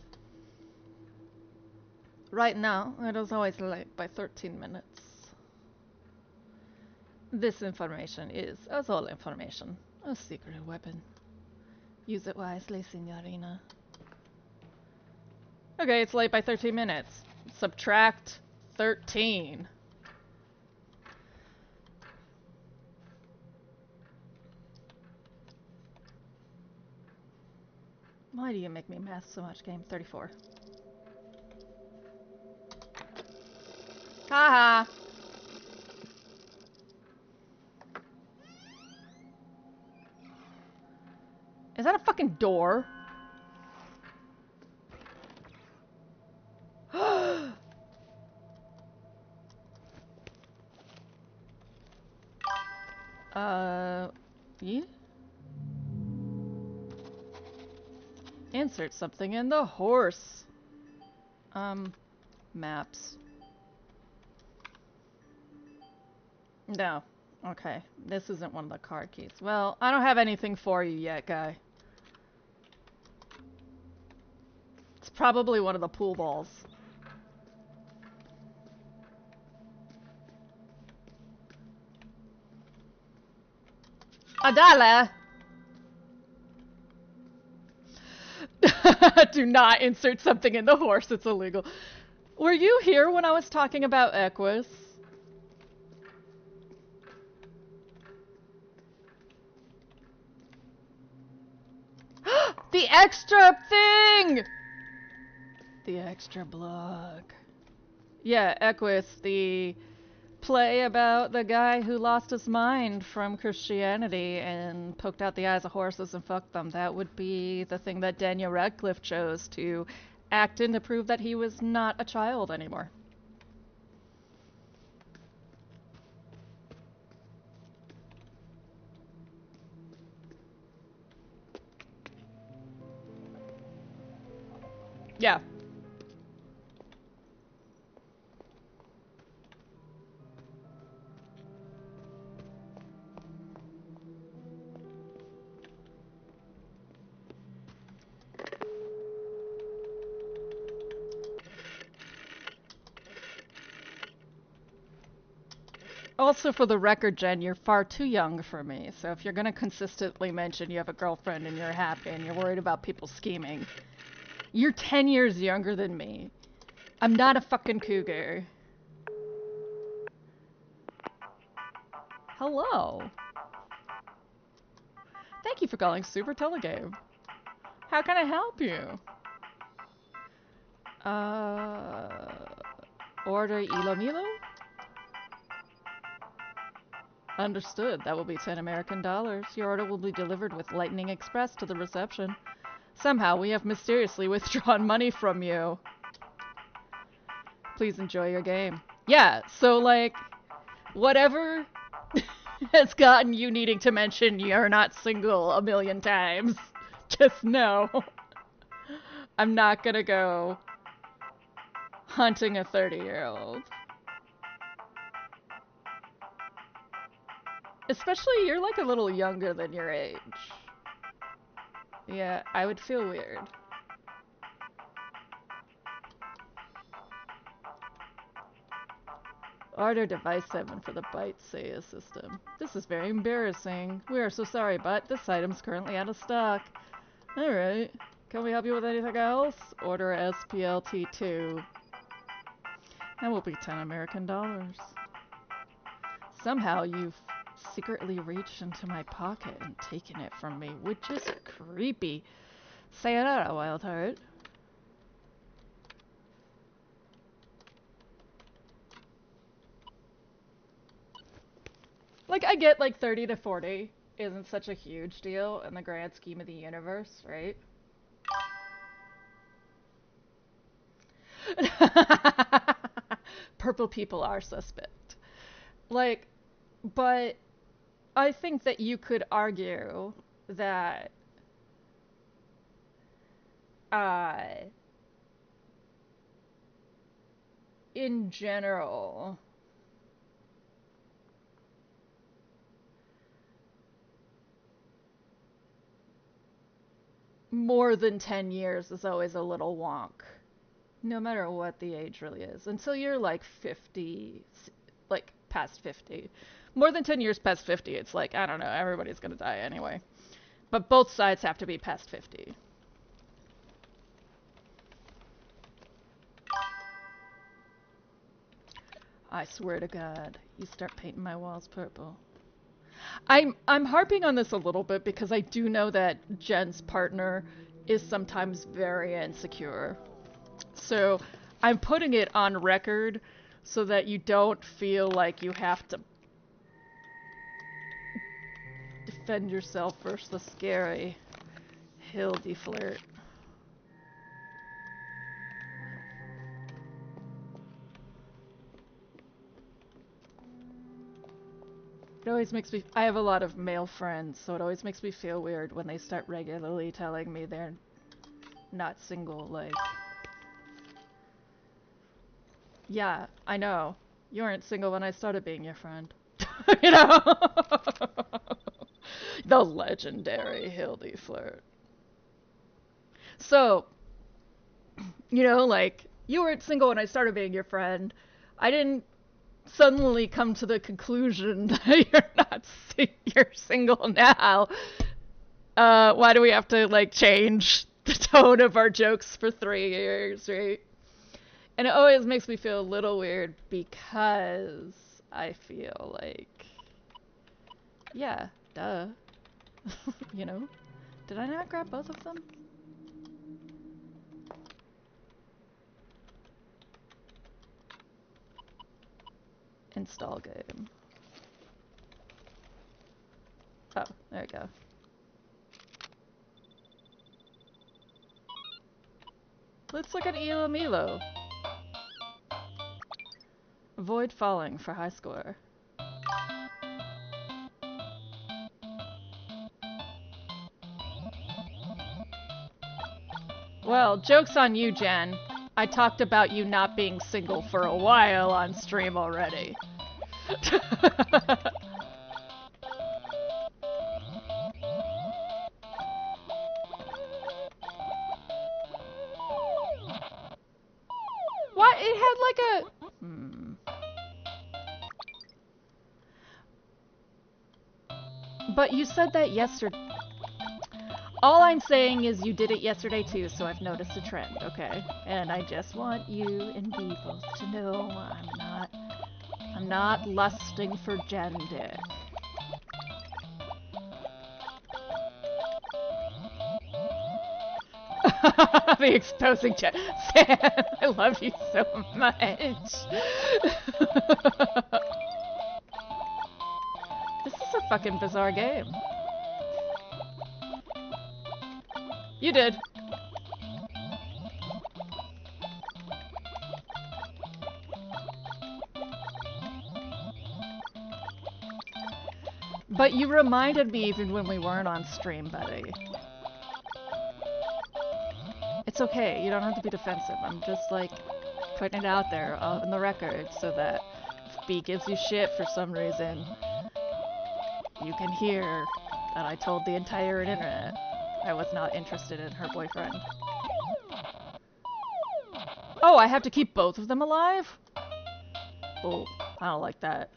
Right now, it is always late by 13 minutes. This information is, as all information, a secret weapon. Use it wisely, Signorina. Okay, it's late by 13 minutes. Subtract 13. Why do you make me math so much, game? 34. Haha! Is that a fucking door? Yeah? Insert something in the horse. Maps. No. Okay. This isn't one of the card keys. Well, I don't have anything for you yet, guy. It's probably one of the pool balls. $1! Do not insert something in the horse, it's illegal. Were you here when I was talking about Equus? The extra thing! The extra blog. Yeah, Equus, the play about the guy who lost his mind from Christianity and poked out the eyes of horses and fucked them. That would be the thing that Daniel Radcliffe chose to act in to prove that he was not a child anymore. Yeah. Also, for the record, Jen, you're far too young for me. So if you're going to consistently mention you have a girlfriend and you're happy and you're worried about people scheming, you're 10 years younger than me. I'm not a fucking cougar. Hello. Thank you for calling Super Telegame. How can I help you? Order Ilomilo? Understood. That will be 10 American dollars. Your order will be delivered with Lightning Express to the reception. Somehow, we have mysteriously withdrawn money from you. Please enjoy your game. Yeah, so, like, whatever has gotten you needing to mention you're not single a million times, just know I'm not gonna go hunting a 30-year-old. Especially, you're like a little younger than your age. Yeah, I would feel weird. Order device 7 for the Byte Saya system. This is very embarrassing. We are so sorry, but this item's currently out of stock. Alright. Can we help you with anything else? Order SPLT2. That will be 10 American dollars. Somehow you've secretly reached into my pocket and taken it from me, which is creepy. Sayonara, Wild Heart. Like, I get like 30 to 40 isn't such a huge deal in the grand scheme of the universe, right? Purple people are suspect. Like, but I think that you could argue that in general, more than 10 years is always a little wonk. No matter what the age really is. Until you're like 50, like past 50. More than 10 years past 50, it's like, I don't know, everybody's gonna die anyway. But both sides have to be past 50. I swear to God, you start painting my walls purple. I'm harping on this a little bit because I do know that Jen's partner is sometimes very insecure. So I'm putting it on record so that you don't feel like you have to defend yourself versus the scary Hildy flirt. It always makes me... I have a lot of male friends, so it always makes me feel weird when they start regularly telling me they're not single, like... Yeah, I know. You weren't single when I started being your friend. You know? The legendary Hildy flirt. So, you know, like, you weren't single when I started being your friend. I didn't suddenly come to the conclusion that you're single now. Why do we have to, like, change the tone of our jokes for 3 years, right? And it always makes me feel a little weird because I feel like, yeah, duh. You know? Did I not grab both of them? Install game. Oh, there we go. Let's look at Elo Milo. Avoid falling for high score. Well, joke's on you, Jen. I talked about you not being single for a while on stream already. What? It had like a... But you said that yesterday. All I'm saying is you did it yesterday too, so I've noticed a trend, okay? And I just want you and Beebles to know I'm not lusting for Jen dick. The exposing Jen. Sam, I love you so much. This is a fucking bizarre game. You did. But you reminded me even when we weren't on stream, buddy. It's okay, you don't have to be defensive. I'm just like putting it out there on the record so that if B gives you shit for some reason, You can hear that I told the entire internet I was not interested in her boyfriend. Oh, I have to keep both of them alive? Oh, I don't like that.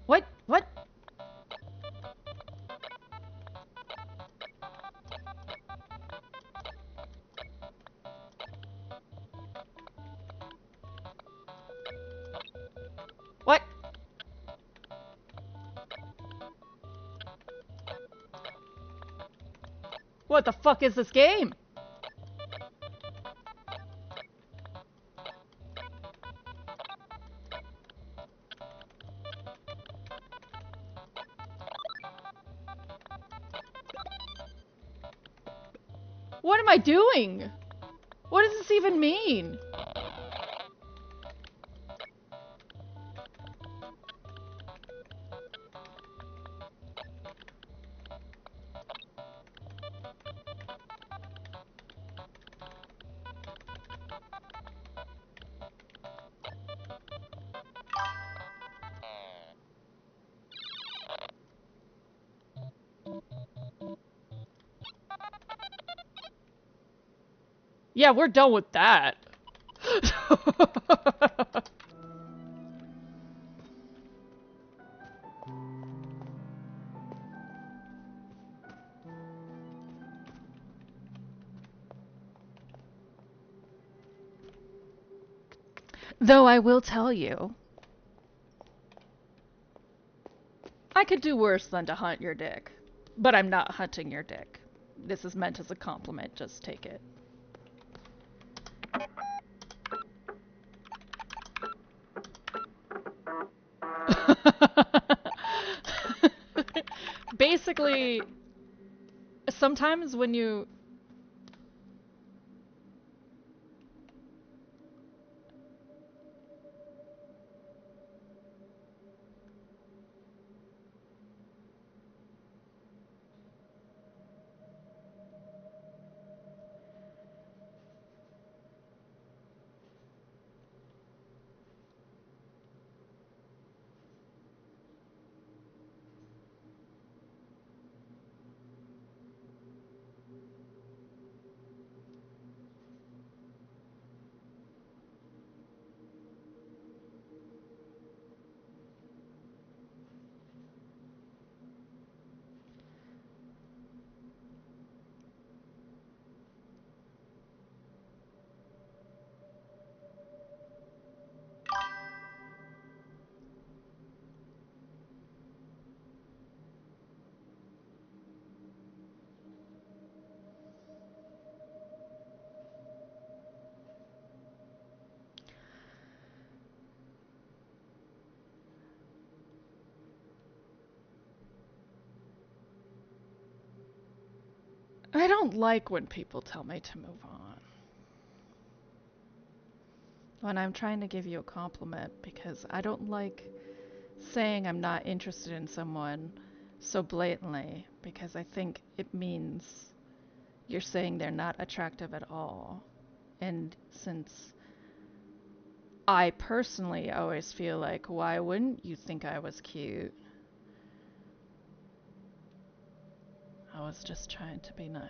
What? What? What? What the fuck is this game? What am I doing? What does this even mean? Yeah, we're done with that. Though I will tell you, I could do worse than to hunt your dick. But I'm not hunting your dick. This is meant as a compliment, just take it. Basically, sometimes when you... I don't like when people tell me to move on. When I'm trying to give you a compliment, because I don't like saying I'm not interested in someone so blatantly, because I think it means you're saying they're not attractive at all. And since I personally always feel like, why wouldn't you think I was cute? I was just trying to be nice.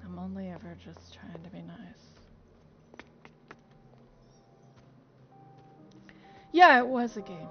I'm only ever just trying to be nice. Yeah, it was a game.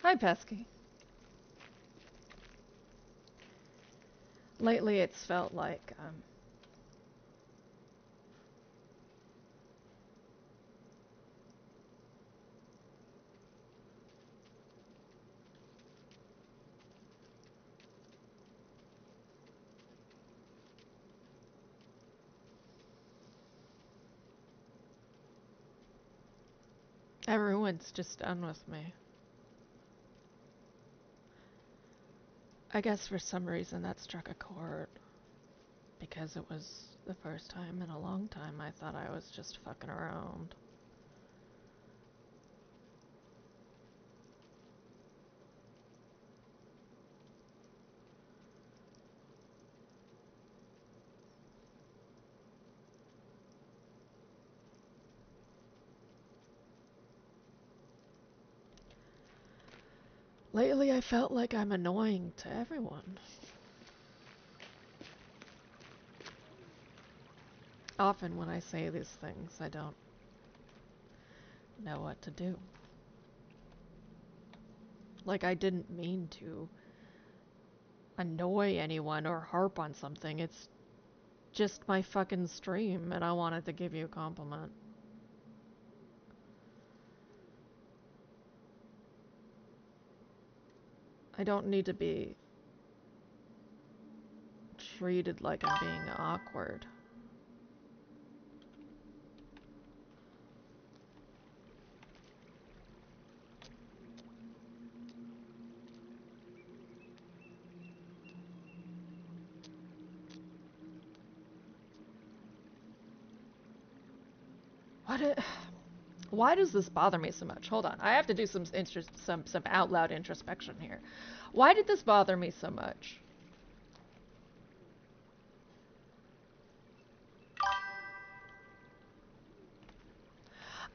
Hi, Pesky. Lately, it's felt like everyone's just done with me. I guess for some reason that struck a chord. Because it was the first time in a long time I thought I was just fucking around. Lately I felt like I'm annoying to everyone. Often when I say these things, I don't know what to do. Like I didn't mean to annoy anyone or harp on something. It's just my fucking stream and I wanted to give you a compliment. I don't need to be treated like I'm being awkward. Why does this bother me so much? Hold on. I have to do some out loud introspection here. Why did this bother me so much?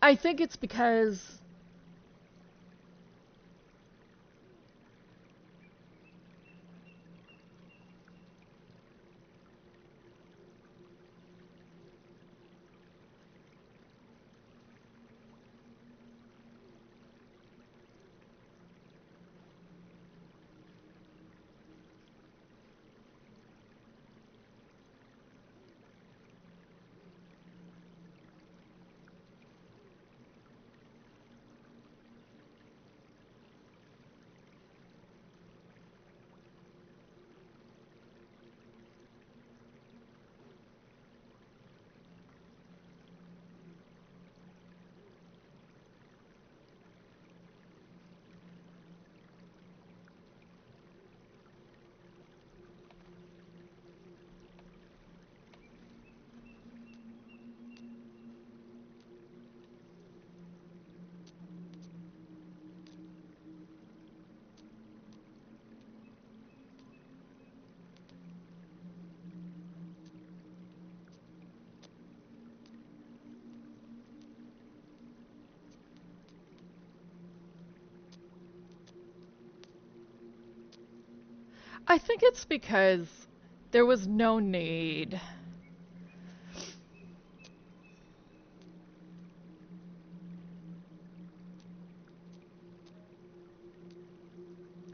I think it's because I think it's because there was no need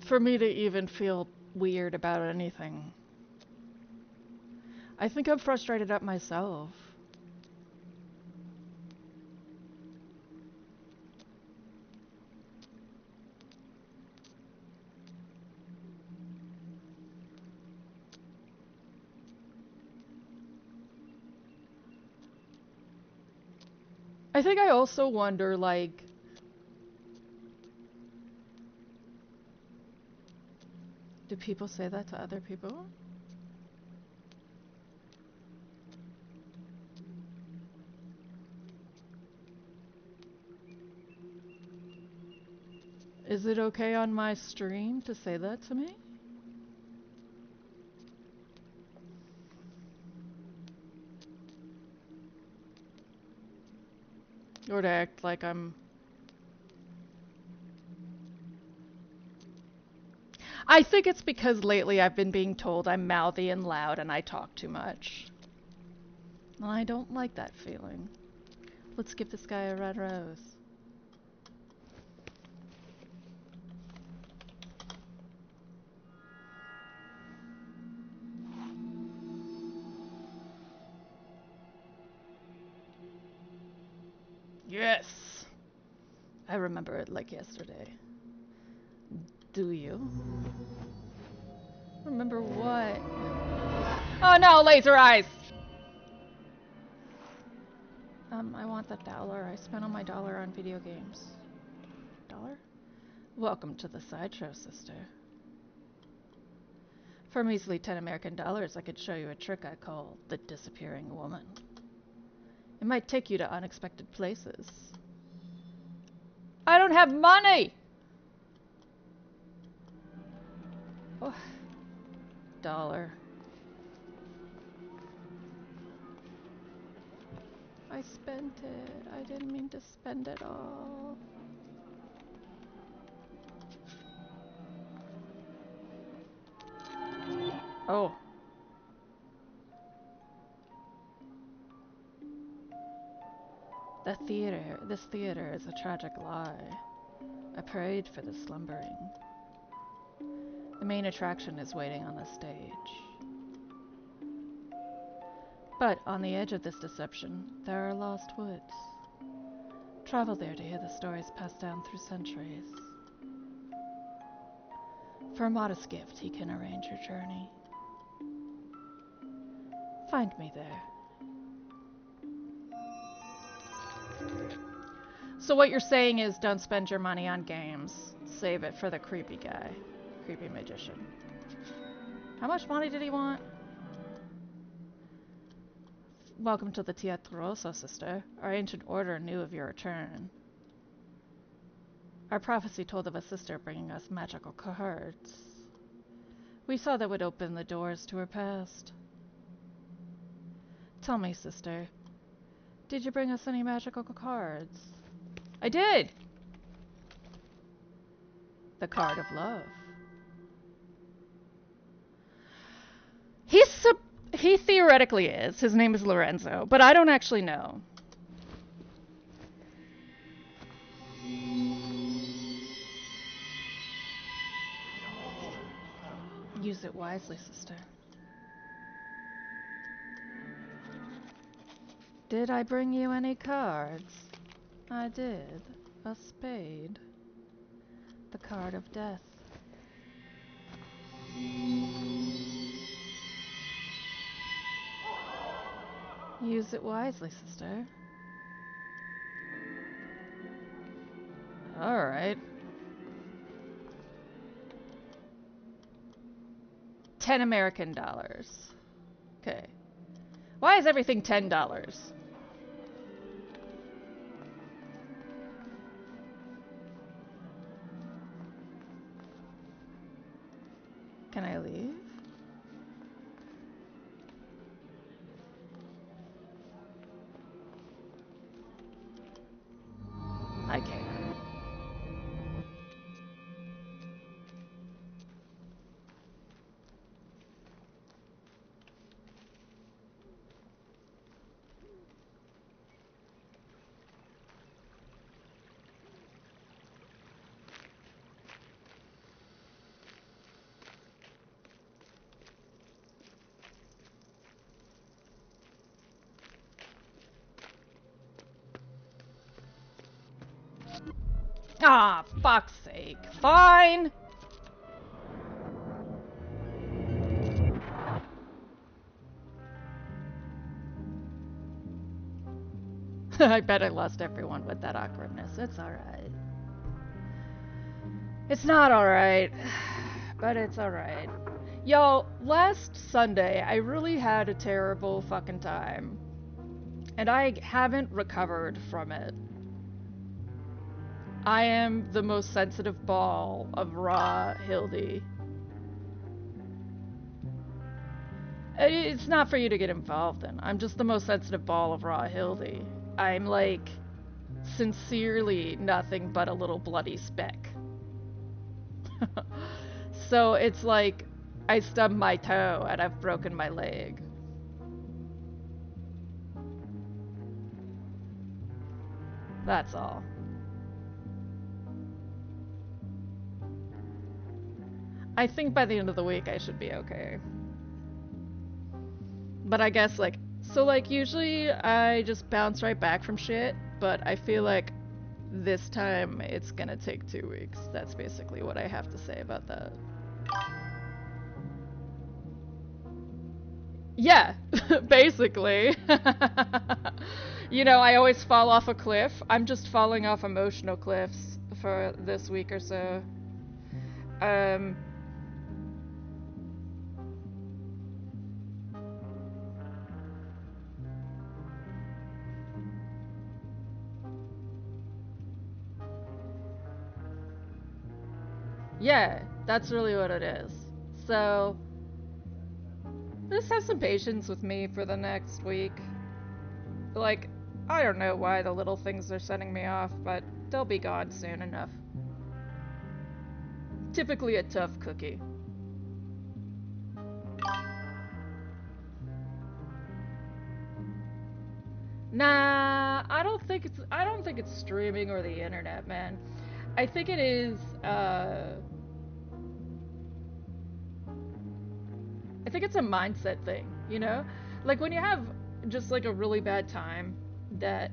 for me to even feel weird about anything. I think I'm frustrated at myself. I think I also wonder, like, do people say that to other people? Is it okay on my stream to say that to me? Or to act like I'm... I think it's because lately I've been being told I'm mouthy and loud and I talk too much. And I don't like that feeling. Let's give this guy a red rose. Yes! I remember it like yesterday. Do you? Remember what? Oh no, laser eyes! I want that dollar. I spent all my dollar on video games. Dollar? Welcome to the sideshow, sister. For measly 10 American dollars, I could show you a trick I call the disappearing woman. It might take you to unexpected places. I don't have money! Oh. Dollar. I spent it. I didn't mean to spend it all. Oh. This theater is a tragic lie. I prayed for the slumbering. The main attraction is waiting on the stage. But on the edge of this deception, there are lost woods. Travel there to hear the stories passed down through centuries. For a modest gift, he can arrange your journey. Find me there. So what you're saying is don't spend your money on games. Save it for the creepy guy. Creepy magician. How much money did he want? Welcome to the Teatroso, sister. Our ancient order knew of your return. Our prophecy told of a sister bringing us magical cards. We saw that would open the doors to her past. Tell me, sister, did you bring us any magical cards? I did! The card of love. He theoretically is. His name is Lorenzo, but I don't actually know. Use it wisely, sister. Did I bring you any cards? I did. A spade. The card of death. Use it wisely, sister. Alright. 10 American dollars. Okay. Why is everything $10? Can I leave? I can't. Ah, fuck's sake. Fine! I bet I lost everyone with that awkwardness. It's alright. It's not alright, but it's alright. Yo, last Sunday, I really had a terrible fucking time. And I haven't recovered from it. I am the most sensitive ball of raw Hildy. It's not for you to get involved in. I'm just the most sensitive ball of raw Hildy. I'm like, sincerely nothing but a little bloody speck. So it's like, I stubbed my toe and I've broken my leg. That's all. I think by the end of the week I should be okay. But I guess like, so like usually I just bounce right back from shit but I feel like this time it's gonna take 2 weeks. That's basically what I have to say about that. Yeah, basically. You know, I always fall off a cliff. I'm just falling off emotional cliffs for this week or so. Um, yeah, that's really what it is. So, just have some patience with me for the next week. Like, I don't know why the little things are setting me off, but they'll be gone soon enough. Typically a tough cookie. Nah, I don't think it's streaming or the internet, man. I think it is I think it's a mindset thing, you know? Like when you have just like a really bad time that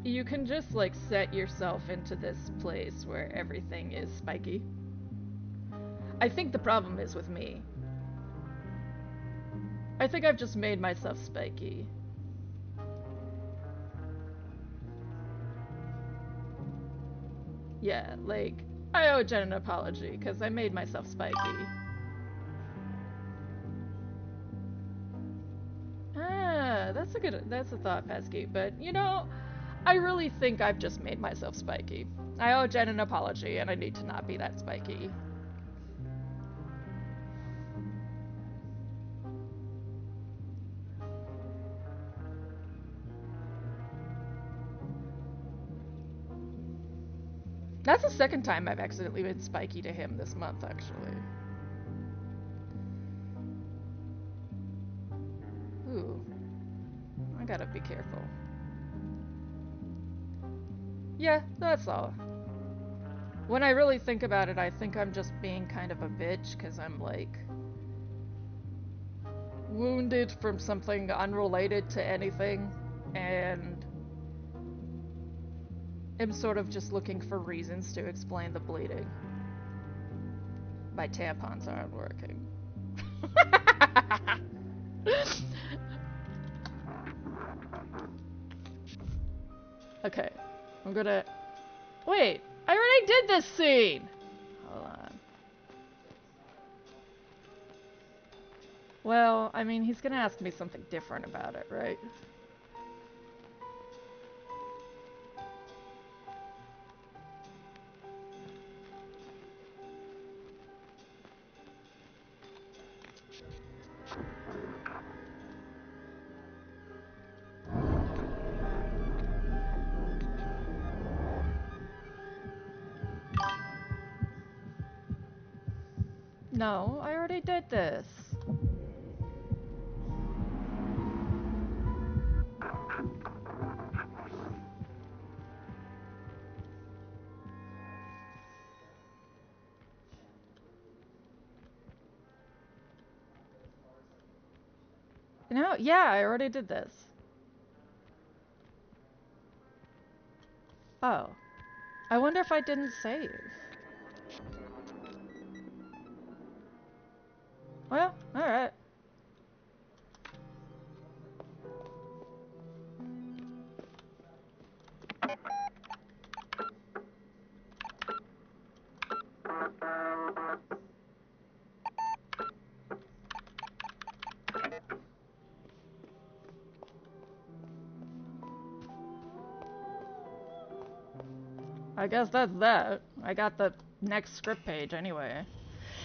you can just like set yourself into this place where everything is spiky. I think the problem is with me. I think I've just made myself spiky. Yeah, like I owe Jen an apology because I made myself spiky. Ah, that's a thought, Pesky. But you know, I really think I've just made myself spiky. I owe Jen an apology, and I need to not be that spiky. That's the second time I've accidentally been spiky to him this month, actually. Ooh, I gotta be careful. Yeah, that's all. When I really think about it, I think I'm just being kind of a bitch because I'm like wounded from something unrelated to anything and am sort of just looking for reasons to explain the bleeding. My tampons aren't working. Okay, I'm gonna. Wait, I already did this scene! Hold on. Well, I mean, he's gonna ask me something different about it, right? No, I already did this. No, yeah, I already did this. Oh. I wonder if I didn't save. Well, alright. I guess that's that. I got the next script page anyway.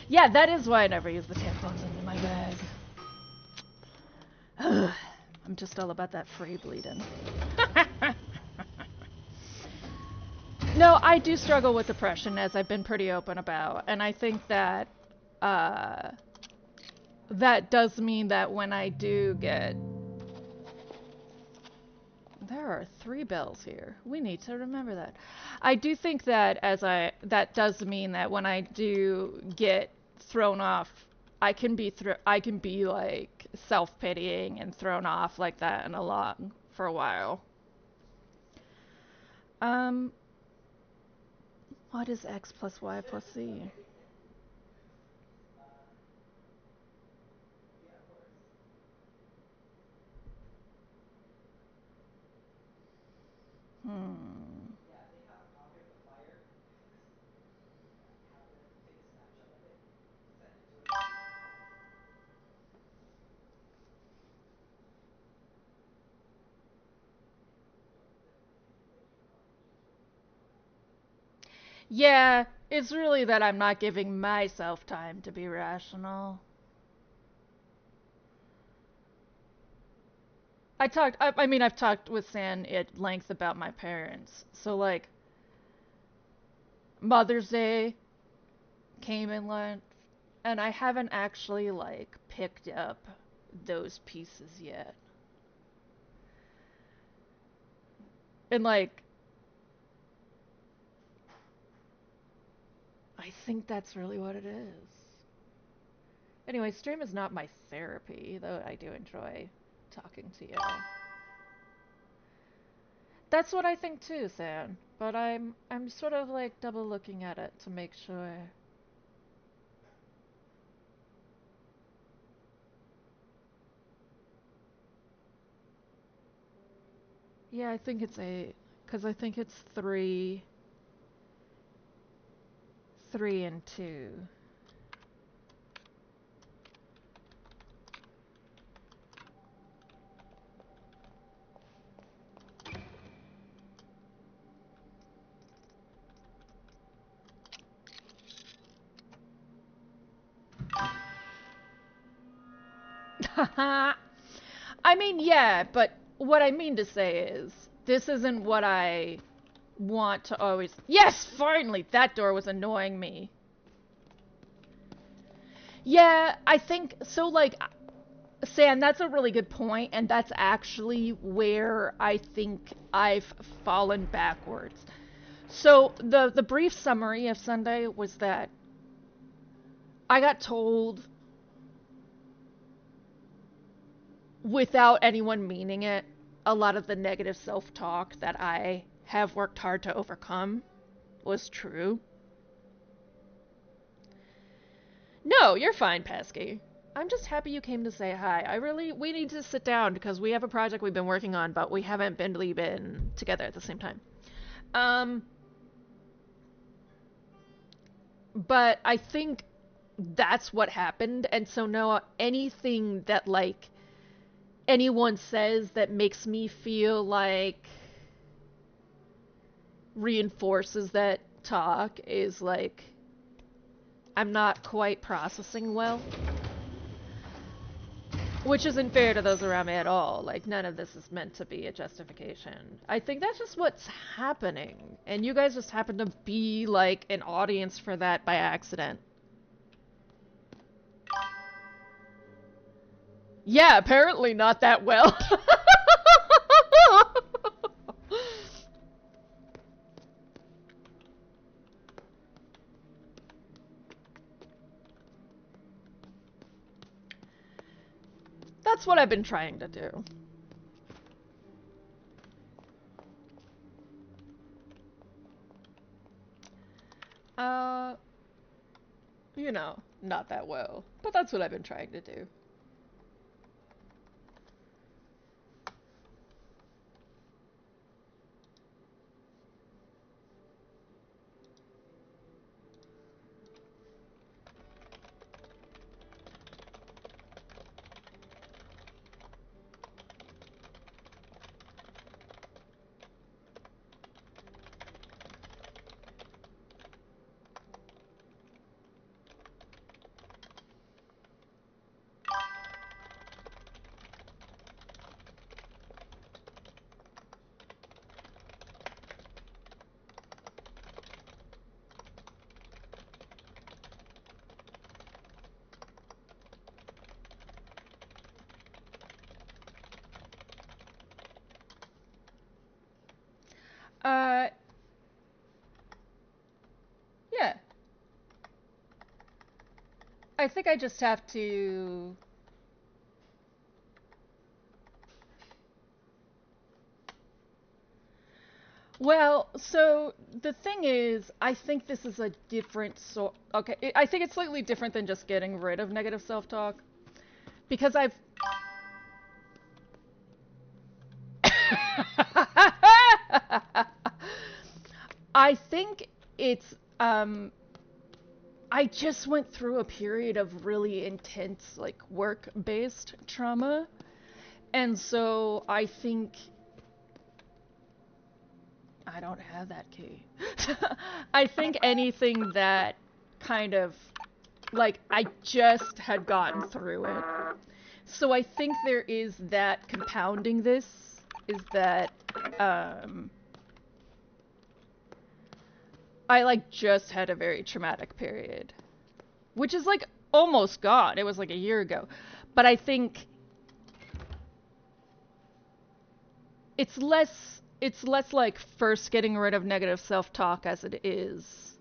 Yeah, that is why I never use the tampons in my bag. I'm just all about that free bleeding. No, I do struggle with depression, as I've been pretty open about, and I think that uh, that does mean that when I do get... There are 3 bells here. We need to remember that. I do think that that does mean that when I do get thrown off, I can be like self-pitying and thrown off like that and along for a while. Um, what is x plus y plus z? Hmm. Yeah, it's really that I'm not giving myself time to be rational. I mean, I've talked with San at length about my parents. So, like, Mother's Day came and went, and I haven't actually, like, picked up those pieces yet. And, like, I think that's really what it is. Anyway, stream is not my therapy, though I do enjoy talking to you. That's what I think too, San. But I'm sort of like double looking at it to make sure. Yeah, I think it's 8. Because I think it's 3 and 2. I mean, yeah, but what I mean to say is, this isn't what I want to always. Yes, finally! That door was annoying me. Yeah, I think so. Like, Sam, that's a really good point, and that's actually where I think I've fallen backwards. So the brief summary of Sunday was that I got told without anyone meaning it a lot of the negative self-talk that I have worked hard to overcome was true. No, you're fine, Pesky. I'm just happy you came to say hi. We need to sit down because we have a project we've been working on, but we haven't really been together at the same time. Um, but I think that's what happened, and so now anything that, like, anyone says that makes me feel like reinforces that talk is like I'm not quite processing well. Which isn't fair to those around me at all. Like, none of this is meant to be a justification. I think that's just what's happening. And you guys just happen to be, like, an audience for that by accident. Yeah, apparently not that well. That's what I've been trying to do. Uh, you know, not that well. But that's what I've been trying to do. Uh, yeah. I think I just have to. Well, so the thing is, I think this is a different sort. Okay, I think it's slightly different than just getting rid of negative self-talk because I've. I think it's. I just went through a period of really intense, like work-based trauma, and so I think I don't have that key. I think anything that kind of like I just had gotten through it. So I think there is that compounding this is that um I like just had a very traumatic period, which is like almost gone. It was like a year ago. But I think it's less like first getting rid of negative self-talk as it is.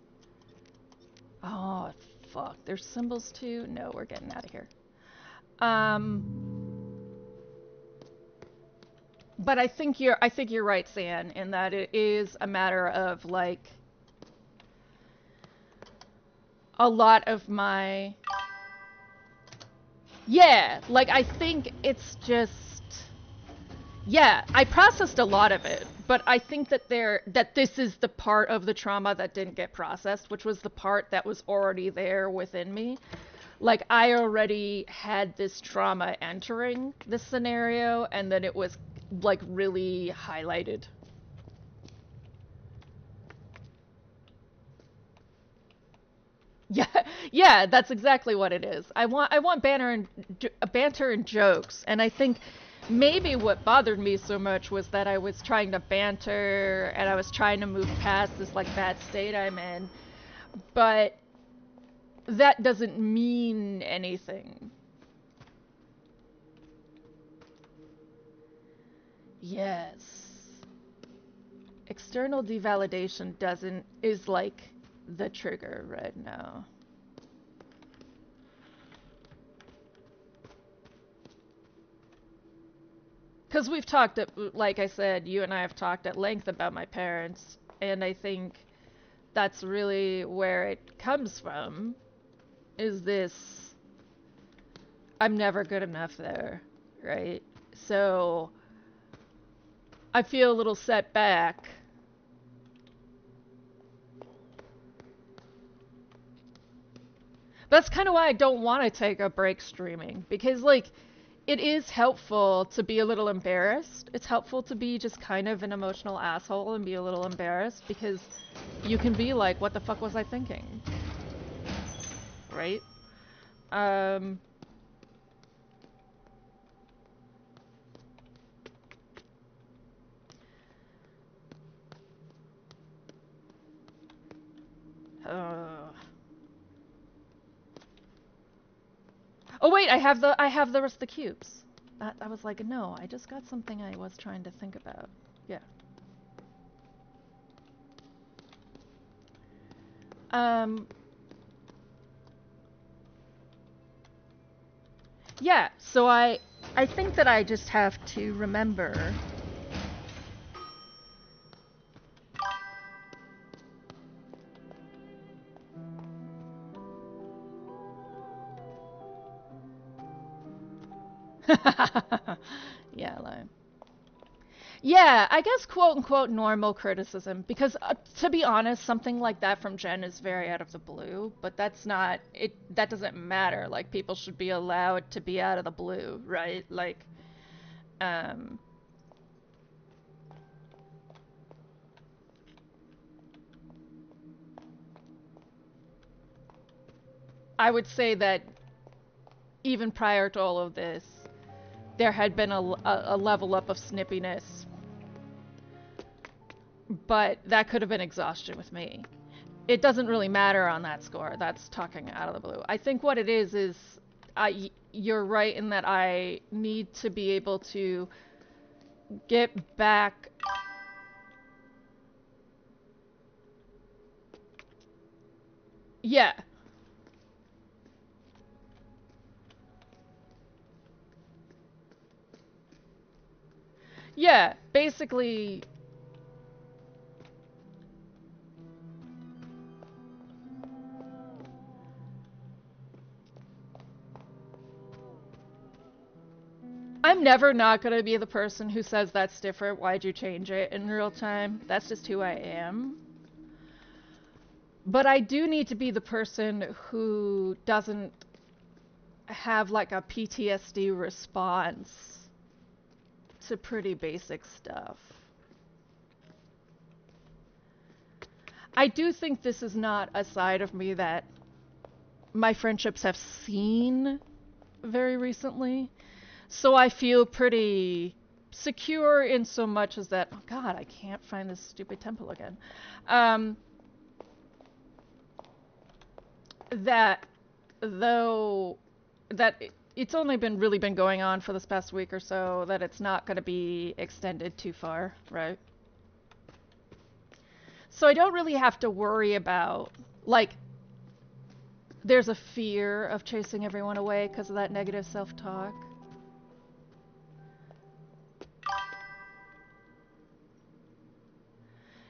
Oh, fuck. There's symbols too? No, we're getting out of here. But I think you're right, San, in that it is a matter of like a lot of my yeah, like I think it's just yeah, I processed a lot of it, but I think that this is the part of the trauma that didn't get processed, which was the part that was already there within me. Like I already had this trauma entering this scenario and then it was like really highlighted. Yeah, yeah, that's exactly what it is. I want banter and jokes, and I think maybe what bothered me so much was that I was trying to banter and I was trying to move past this like bad state I'm in, but that doesn't mean anything. Yes. External devalidation doesn't is like the trigger right now. Because we've talked, like I said, you and I have talked at length about my parents, and I think that's really where it comes from. Is this I'm never good enough there, right? So I feel a little set back. That's kind of why I don't want to take a break streaming because like it is helpful to be a little embarrassed. It's helpful to be just kind of an emotional asshole and be a little embarrassed because you can be like, what the fuck was I thinking? Right? Um, uh, oh wait, I have the rest of the cubes. I was like, no, I just got something I was trying to think about. Yeah. Um, yeah, so I think that I just have to remember. Yeah, like, yeah, I guess quote unquote normal criticism because to be honest, something like that from Jen is very out of the blue, but that's not it that doesn't matter. Like people should be allowed to be out of the blue, right? Like um I would say that even prior to all of this, there had been a level up of snippiness, but that could have been exhaustion with me. It doesn't really matter on that score. That's talking out of the blue. I think what it is you're right in that I need to be able to get back. Yeah. Yeah, basically I'm never not going to be the person who says that's different, why'd you change it in real time. That's just who I am. But I do need to be the person who doesn't have like a PTSD response to pretty basic stuff. I do think this is not a side of me that my friendships have seen very recently. So I feel pretty secure in so much as that, oh God, I can't find this stupid temple again. That though that it's only really been going on for this past week or so, that it's not going to be extended too far, right? So I don't really have to worry about, like, there's a fear of chasing everyone away because of that negative self-talk.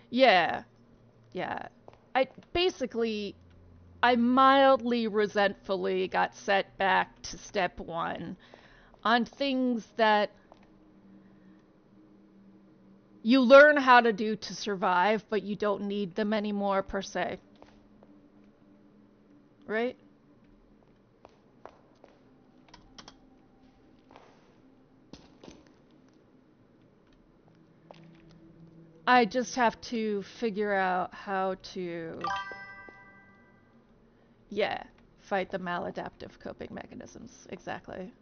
Yeah. Yeah. I mildly resentfully got set back to step one on things that you learn how to do to survive, but you don't need them anymore per se. Right? I just have to figure out how to, yeah, fight the maladaptive coping mechanisms. Exactly.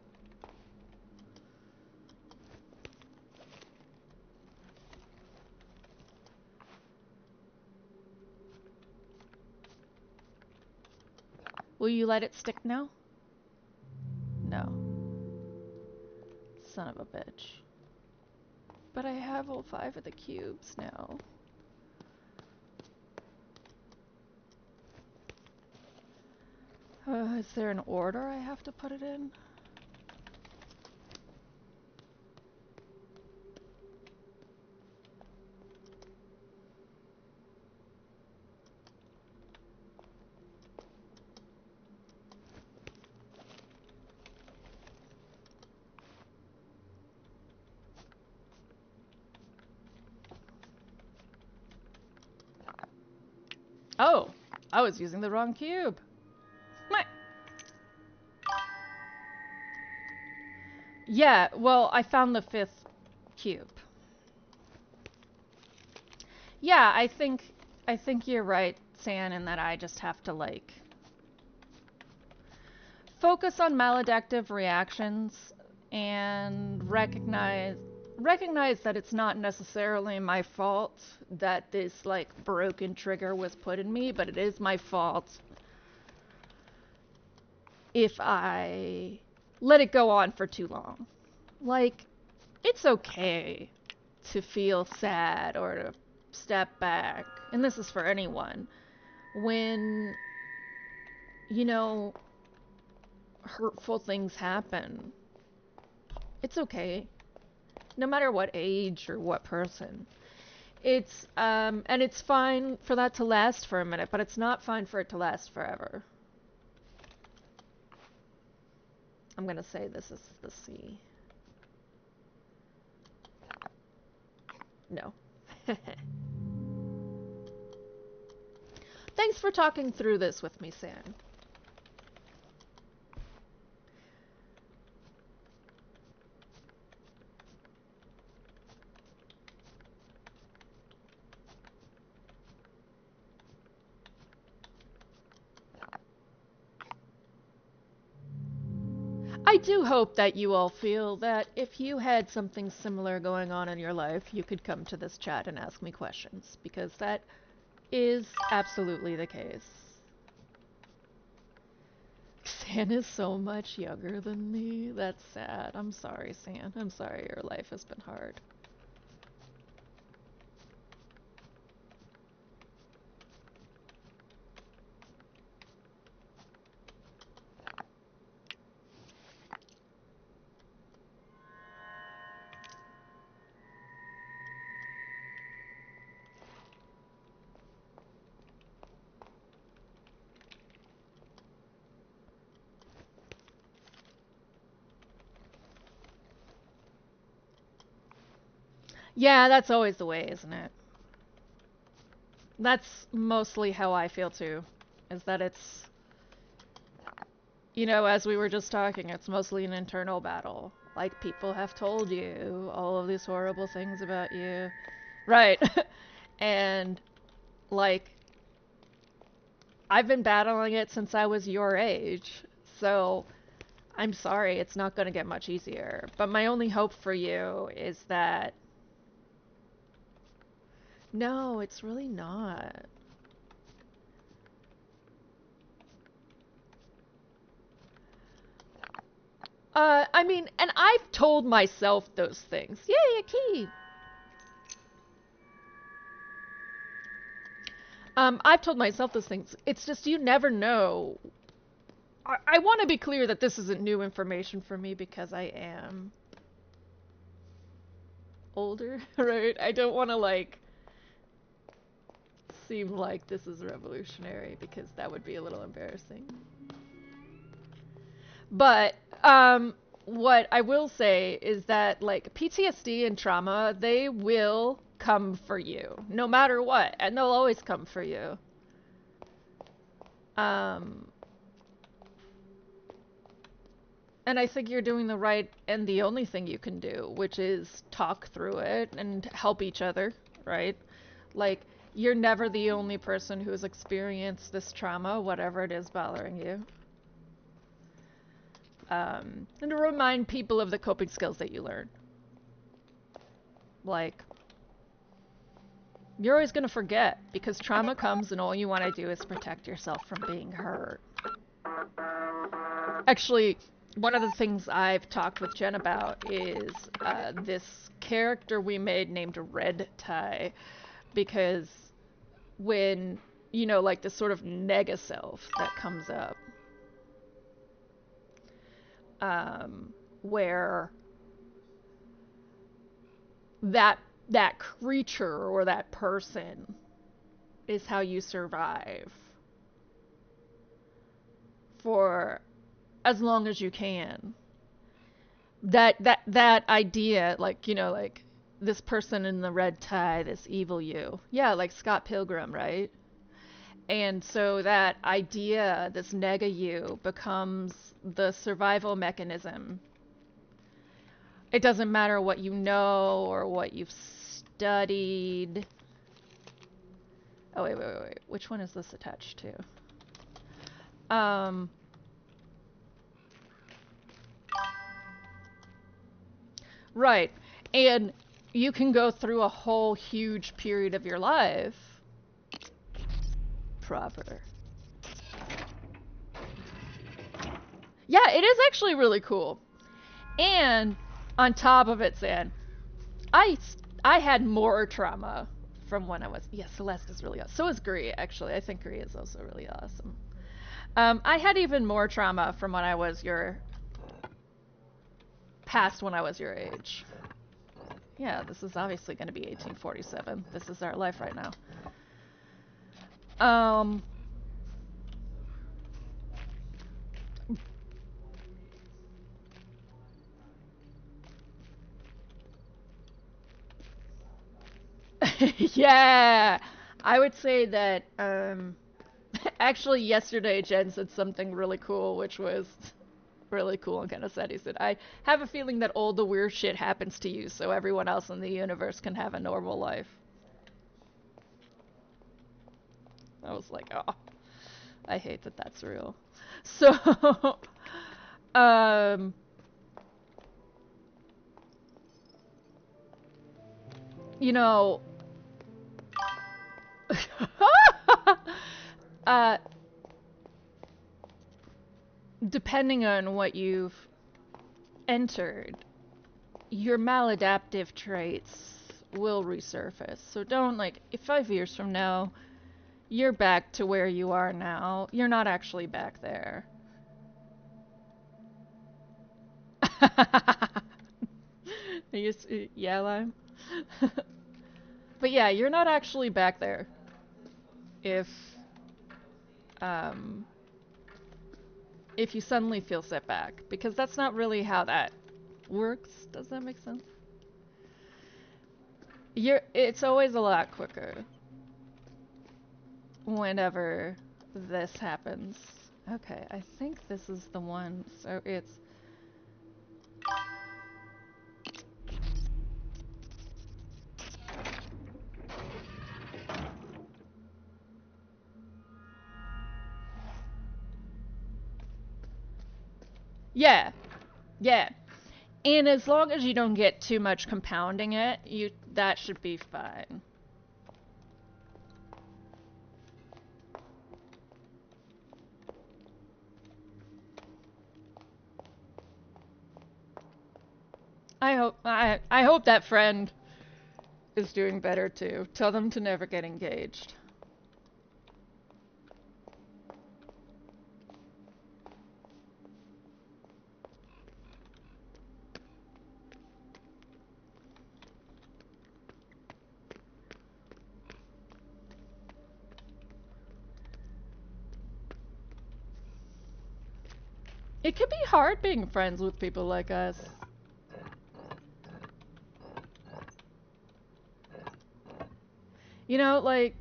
Will you let it stick now? No. Son of a bitch. But I have all 5 of the cubes now. Is there an order I have to put it in? Oh, I was using the wrong cube. Meh. Yeah, well, I found the 5th cube. Yeah, I think you're right, San, in that I just have to, like, focus on maladaptive reactions and recognize that it's not necessarily my fault that this, like, broken trigger was put in me, but it is my fault if I let it go on for too long. Like, it's okay to feel sad or to step back, and this is for anyone, when, you know, hurtful things happen. It's okay. No matter what age or what person. And it's fine for that to last for a minute, but it's not fine for it to last forever. I'm gonna say this is the C. No. Thanks for talking through this with me, Sam. I do hope that you all feel that if you had something similar going on in your life, you could come to this chat and ask me questions, because that is absolutely the case. San is so much younger than me. That's sad. I'm sorry, San. I'm sorry your life has been hard. Yeah, that's always the way, isn't it? That's mostly how I feel too. Is that it's, as we were just talking, it's mostly an internal battle. Like, people have told you all of these horrible things about you. Right. And, like, I've been battling it since I was your age. So, I'm sorry, it's not going to get much easier. But my only hope for you is that. No, it's really not. I mean, and I've told myself those things. Yay, a key! I've told myself those things. It's just you never know. I want to be clear that this isn't new information for me because I am older, right? I don't want to, like, seem like this is revolutionary because that would be a little embarrassing. But, what I will say is that, like, PTSD and trauma, they will come for you no matter what, and they'll always come for you. Um, and I think you're doing the right and the only thing you can do, which is talk through it and help each other, right? Like, you're never the only person who's experienced this trauma, whatever it is bothering you. And to remind people of the coping skills that you learn. Like, you're always going to forget because trauma comes and all you want to do is protect yourself from being hurt. Actually, one of the things I've talked with Jen about is this character we made named Red Tie, because when, like this sort of nega self that comes up, where that creature or that person is how you survive for as long as you can. That idea, like, like this person in the red tie, this evil you. Yeah, like Scott Pilgrim, right? And so that idea, this nega you, becomes the survival mechanism. It doesn't matter what you know or what you've studied. Oh, wait. Which one is this attached to? Right. And you can go through a whole huge period of your life. Proper. Yeah, it is actually really cool. And on top of it, Zan, I I had more trauma from when I was. Yeah, Celeste is really awesome. So is Gris, actually. I think Gris is also really awesome. I had even more trauma from when I was past when I was your age. Yeah, this is obviously going to be 1847. This is our life right now. Um, yeah, I would say that, actually yesterday Jen said something really cool, which was really cool and kind of sad. He said, I have a feeling that all the weird shit happens to you so everyone else in the universe can have a normal life. I was like, oh, I hate that that's real. So, um, you know, uh, depending on what you've entered, your maladaptive traits will resurface. So don't, like, if 5 years from now you're back to where you are now, you're not actually back there. Yeah, Lime? But yeah, you're not actually back there if um, if you suddenly feel set back, because that's not really how that works. Does that make sense? It's always a lot quicker whenever this happens. Okay, I think this is the one. So it's yeah, yeah. And as long as you don't get too much compounding it, that should be fine. I hope that friend is doing better too. Tell them to never get engaged. It can be hard being friends with people like us. You know, like,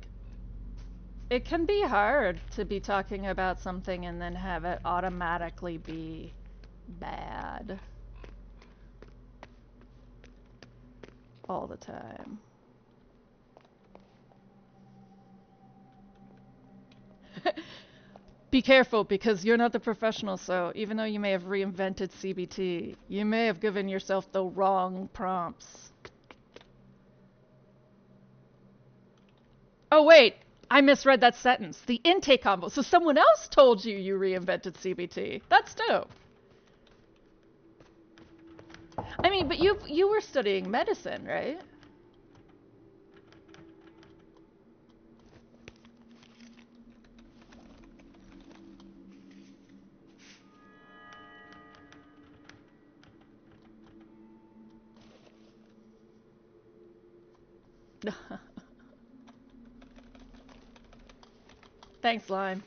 it can be hard to be talking about something and then have it automatically be bad all the time. Be careful, because you're not the professional, so even though you may have reinvented CBT, you may have given yourself the wrong prompts. Oh wait, I misread that sentence. The intake combo. So someone else told you you reinvented CBT. That's dope. I mean, but you were studying medicine, right? Thanks, Lime.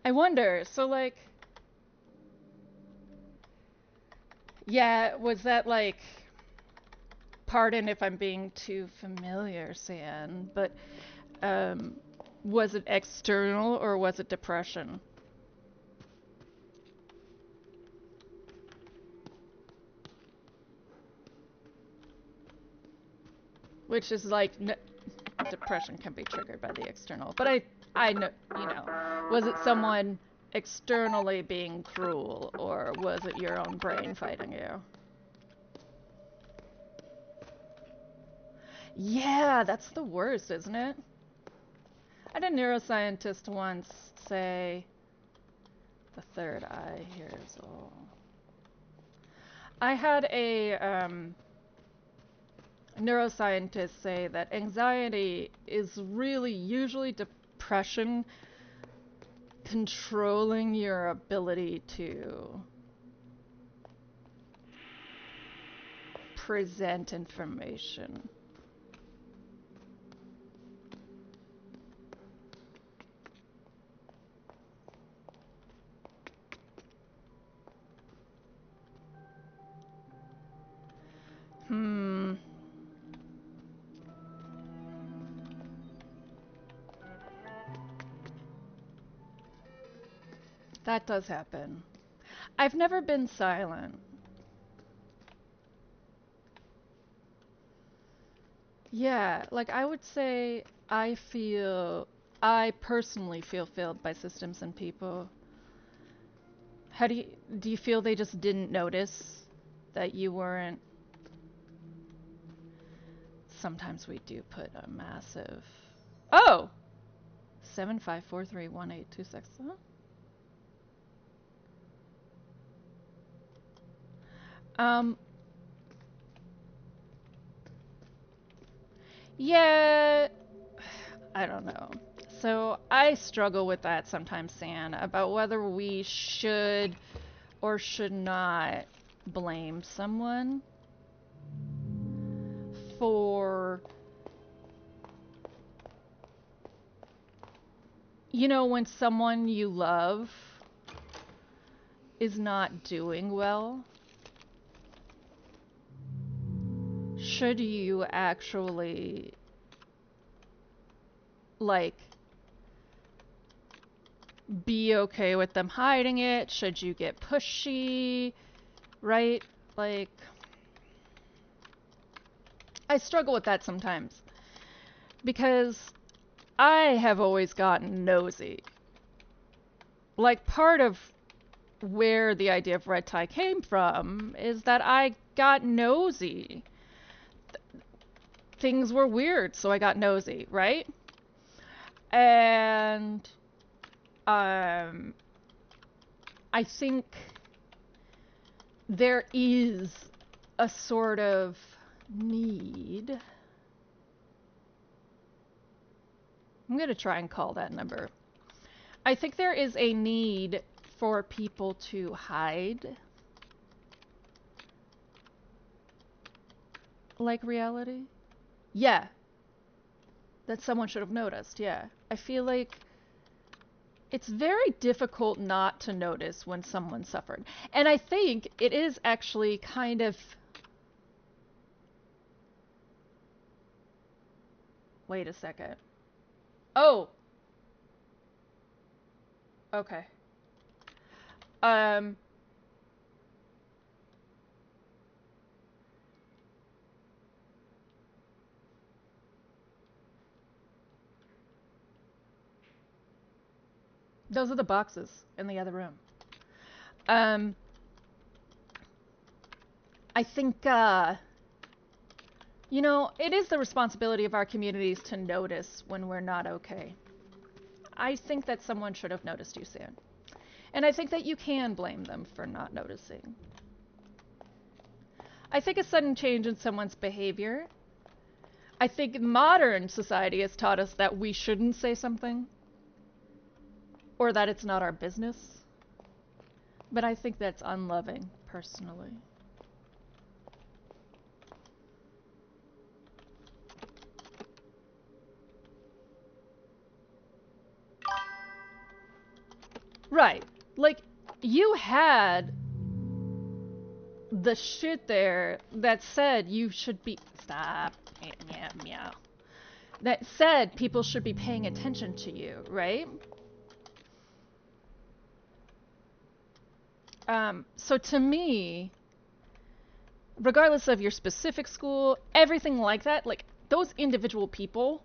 I wonder, so like, yeah, was that like, pardon if I'm being too familiar, San, but um, was it external or was it depression? Which is like, depression can be triggered by the external, but I know, was it someone externally being cruel, or was it your own brain fighting you? Yeah, that's the worst, isn't it? I had a neuroscientist once say, the third eye here is all. I had a neuroscientists say that anxiety is really usually depression controlling your ability to present information. That does happen. I've never been silent. Yeah, like I would say I personally feel failed by systems and people. How do you feel they just didn't notice that you weren't? Sometimes we do put a massive. Oh! 75431826. Huh? Yeah, I don't know. So I struggle with that sometimes, San, about whether we should or should not blame someone for, when someone you love is not doing well. Should you actually, like, be okay with them hiding it? Should you get pushy? Right? Like, I struggle with that sometimes because I have always gotten nosy. Like, part of where the idea of red tie came from is that I got nosy. Things were weird, so I got nosy, right? And I think there is a sort of need. I'm going to try and call that number. I think there is a need for people to hide like reality. Yeah. That someone should have noticed, yeah. I feel like it's very difficult not to notice when someone suffered. And I think it is actually kind of... Wait a second. Oh! Okay. Those are the boxes in the other room. I think, it is the responsibility of our communities to notice when we're not okay. I think that someone should have noticed you soon. And I think that you can blame them for not noticing. I think a sudden change in someone's behavior. I think modern society has taught us that we shouldn't say something. Or that it's not our business. But I think that's unloving, personally. Right. Like, you had the shit there that said you should be... Stop. Meow, meow. That said people should be paying attention to you, right? So to me, regardless of your specific school, everything like that, like, those individual people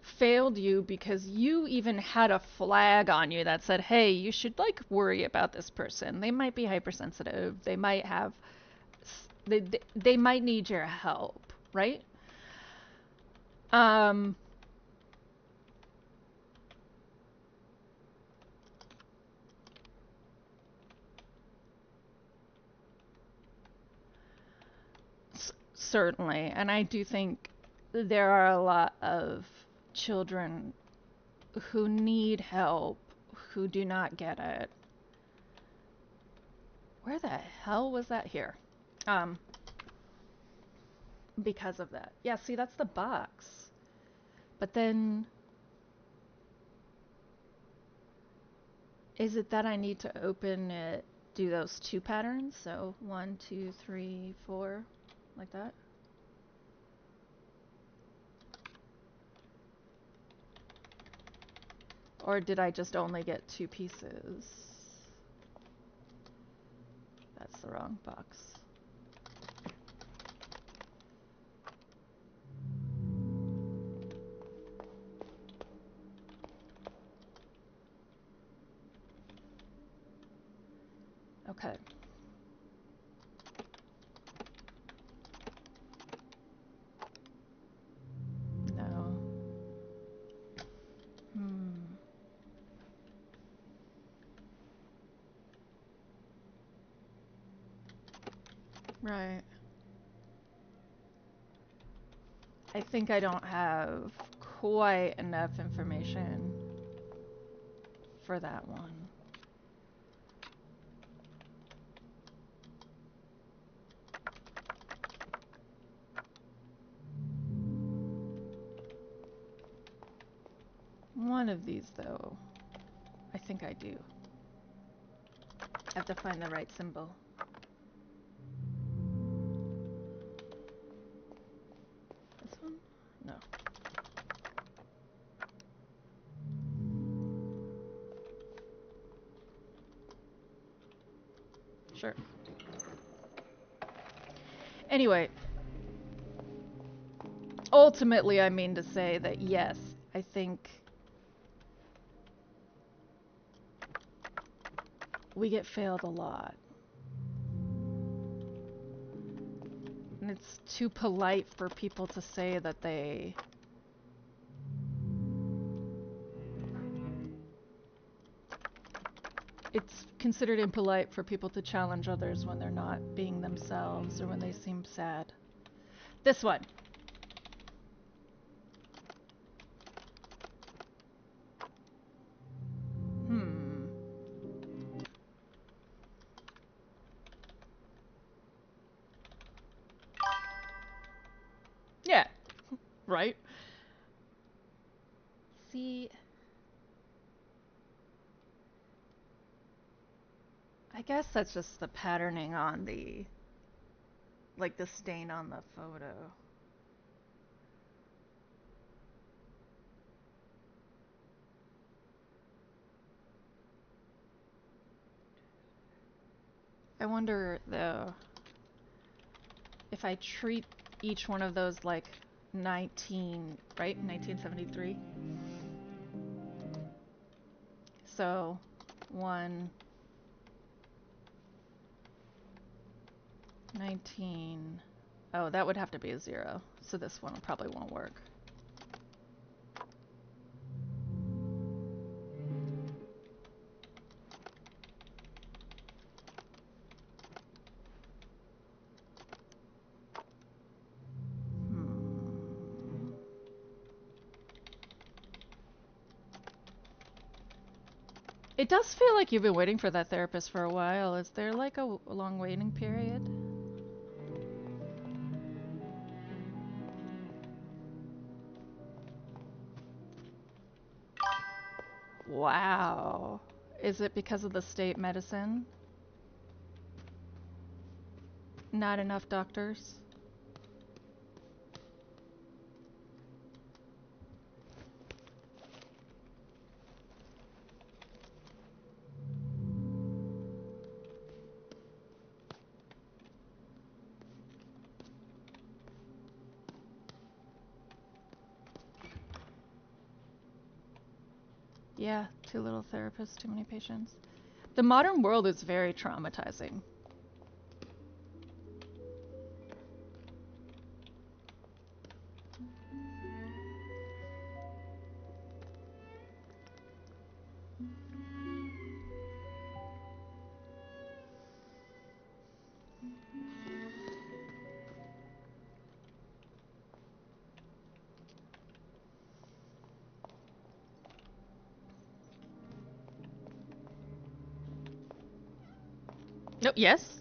failed you because you even had a flag on you that said, hey, you should, like, worry about this person. They might be hypersensitive. They might have... They might need your help, right? Certainly. And I do think there are a lot of children who need help, who do not get it. Where the hell was that here? Because of that. Yeah, see, that's the box. But then... Is it that I need to open it, do those 2 patterns? So 1, 2, 3, 4, like that? Or did I just only get 2 pieces? That's the wrong box. Okay. No. Right. I think I don't have quite enough information for that one. One of these, though, I think I do. I have to find the right symbol. This one? No. Sure. Anyway, ultimately, I mean to say that yes, I think we get failed a lot. And it's too polite for people to say that they... It's considered impolite for people to challenge others when they're not being themselves or when they seem sad. This one. Yeah. Right? See... I guess that's just the patterning on the... like the stain on the photo. I wonder, though, if I treat each one of those like 19, right? 1973. So, 1, 19. Oh, that would have to be a 0. So this one probably won't work. It does feel like you've been waiting for that therapist for a while. Is there like a long waiting period? Wow. Is it because of the state medicine? Not enough doctors? Yeah, too little therapists, too many patients. The modern world is very traumatizing. No, yes?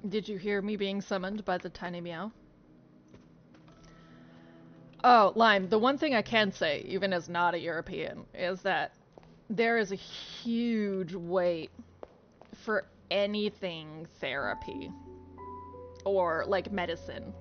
Did you hear me being summoned by the tiny meow? Oh, Lime, the one thing I can say, even as not a European, is that there is a huge wait for anything therapy or like medicine.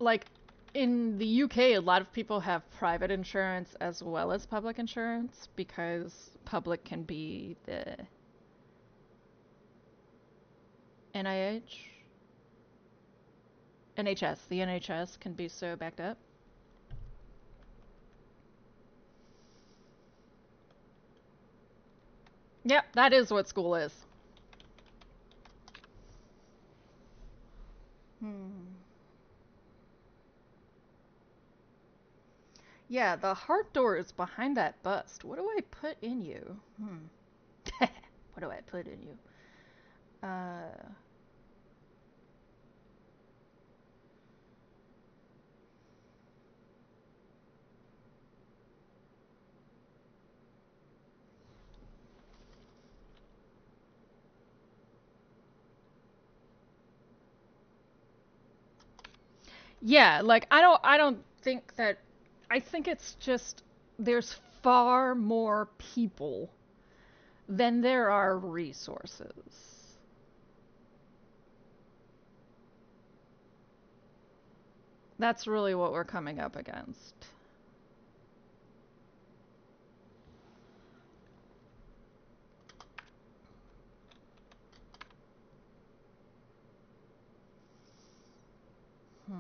Like in the UK, a lot of people have private insurance as well as public insurance because public can be the NIH? NHS. The NHS can be so backed up. Yep, that is what school is. Yeah, the heart door is behind that bust. What do I put in you? What do I put in you? Uh, yeah, like I don't think that I think it's just there's far more people than there are resources. That's really what we're coming up against. Hmm.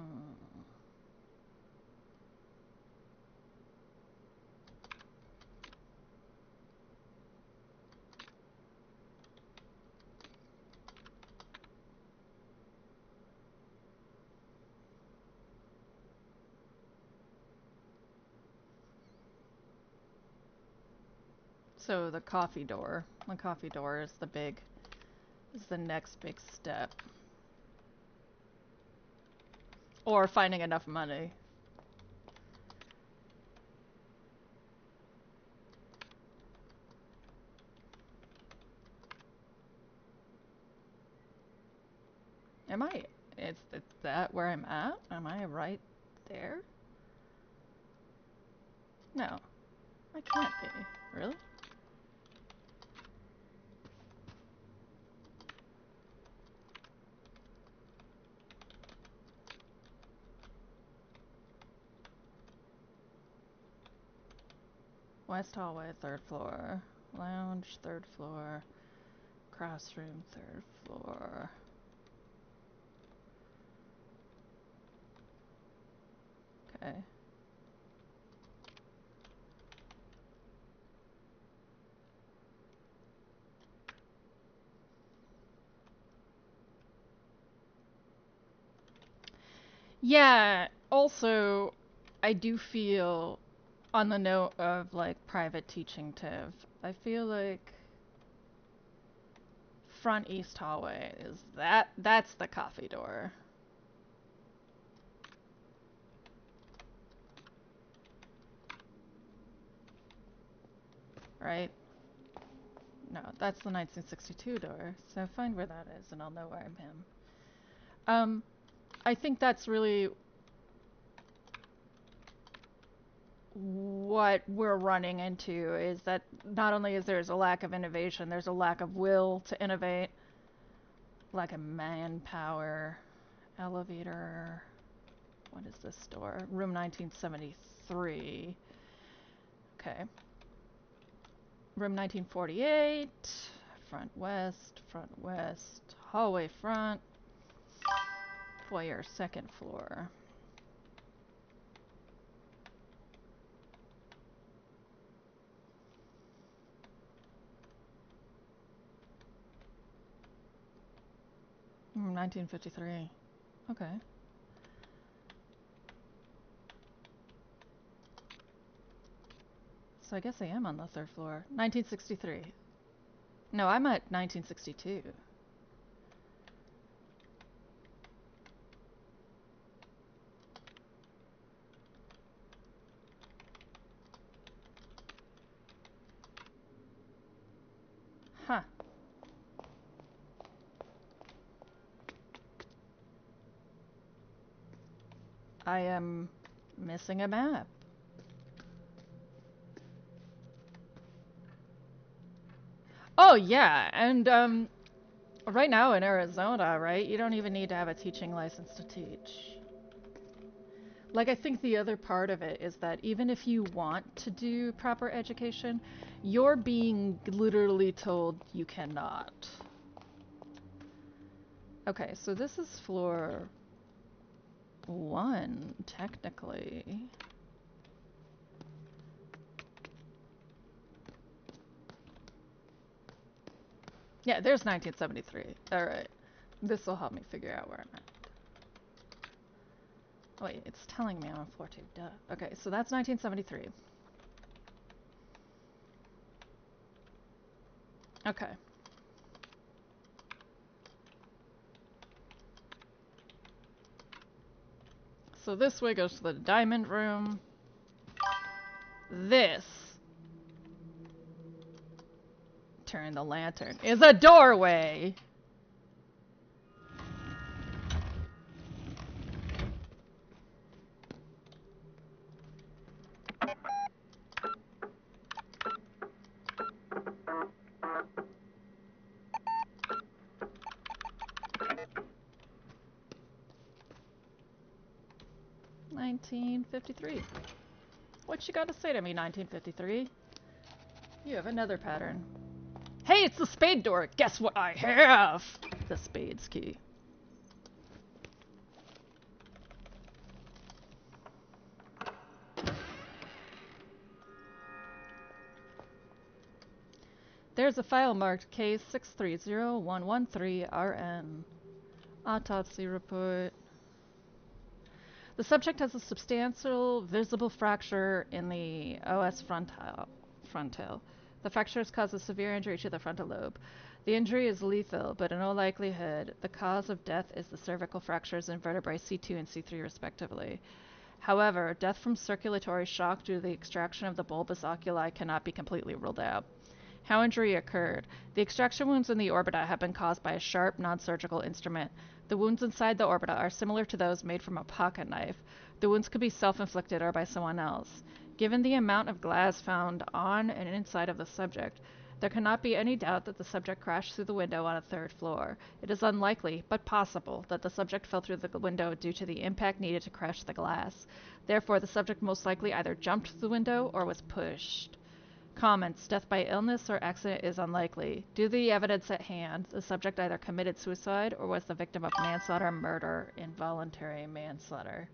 So the coffee door. The coffee door is the next big step. Or finding enough money. Am I? It's that where I'm at? Am I right there? No, I can't be. Really? West hallway, third floor. Lounge, third floor. Crossroom, third floor. Okay. Yeah, also, I do feel, on the note of like private teaching, Tiv, I feel like front east hallway is that's the coffee door, right? No, that's the 1962 door. So find where that is and I'll know where I'm him. I think that's really what we're running into is that not only is there's a lack of innovation, there's a lack of will to innovate, lack of manpower. Elevator. What is this door? Room 1973. Okay. Room 1948. Front west. Hallway front. Foyer, second floor. Room 1953. Okay. So I guess I am on the third floor. 1963. No, I'm at 1962. Huh. I am missing a map. Oh yeah, and right now in Arizona, right, you don't even need to have a teaching license to teach. Like, I think the other part of it is that even if you want to do proper education, you're being literally told you cannot. Okay, so this is floor 1, technically. Yeah, there's 1973. Alright. This will help me figure out where I'm at. Wait, it's telling me I'm on floor 2. Duh. Okay, so that's 1973. Okay. So this way goes to the diamond room. This, turn the lantern, is a doorway! $19.53. What you gotta say to me, 1953? You have another pattern. Hey, it's the spade door! Guess what I have? The spades key. There's a file marked K630113RN. Autopsy report. The subject has a substantial visible fracture in the OS frontal. The fracture has caused a severe injury to the frontal lobe. The injury is lethal, but in all likelihood, the cause of death is the cervical fractures in vertebrae C2 and C3 respectively. However, death from circulatory shock due to the extraction of the bulbous oculi cannot be completely ruled out. How injury occurred. The extraction wounds in the orbita have been caused by a sharp, non-surgical instrument. The wounds inside the orbita are similar to those made from a pocket knife. The wounds could be self-inflicted or by someone else. Given the amount of glass found on and inside of the subject, there cannot be any doubt that the subject crashed through the window on a 3rd floor. It is unlikely, but possible, that the subject fell through the window due to the impact needed to crush the glass. Therefore, the subject most likely either jumped through the window or was pushed. Comments. Death by illness or accident is unlikely. Due to the evidence at hand, the subject either committed suicide or was the victim of manslaughter, murder, involuntary manslaughter.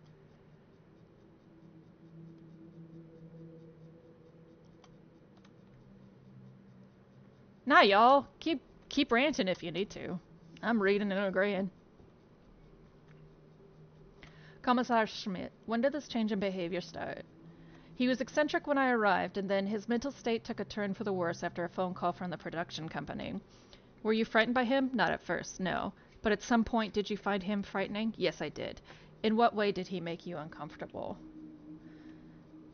Nah, y'all. Keep ranting if you need to. I'm reading and agreeing. Commissar Schmidt. When did this change in behavior start? He was eccentric when I arrived, and then his mental state took a turn for the worse after a phone call from the production company. Were you frightened by him? Not at first, no. But at some point, did you find him frightening? Yes, I did. In what way did he make you uncomfortable?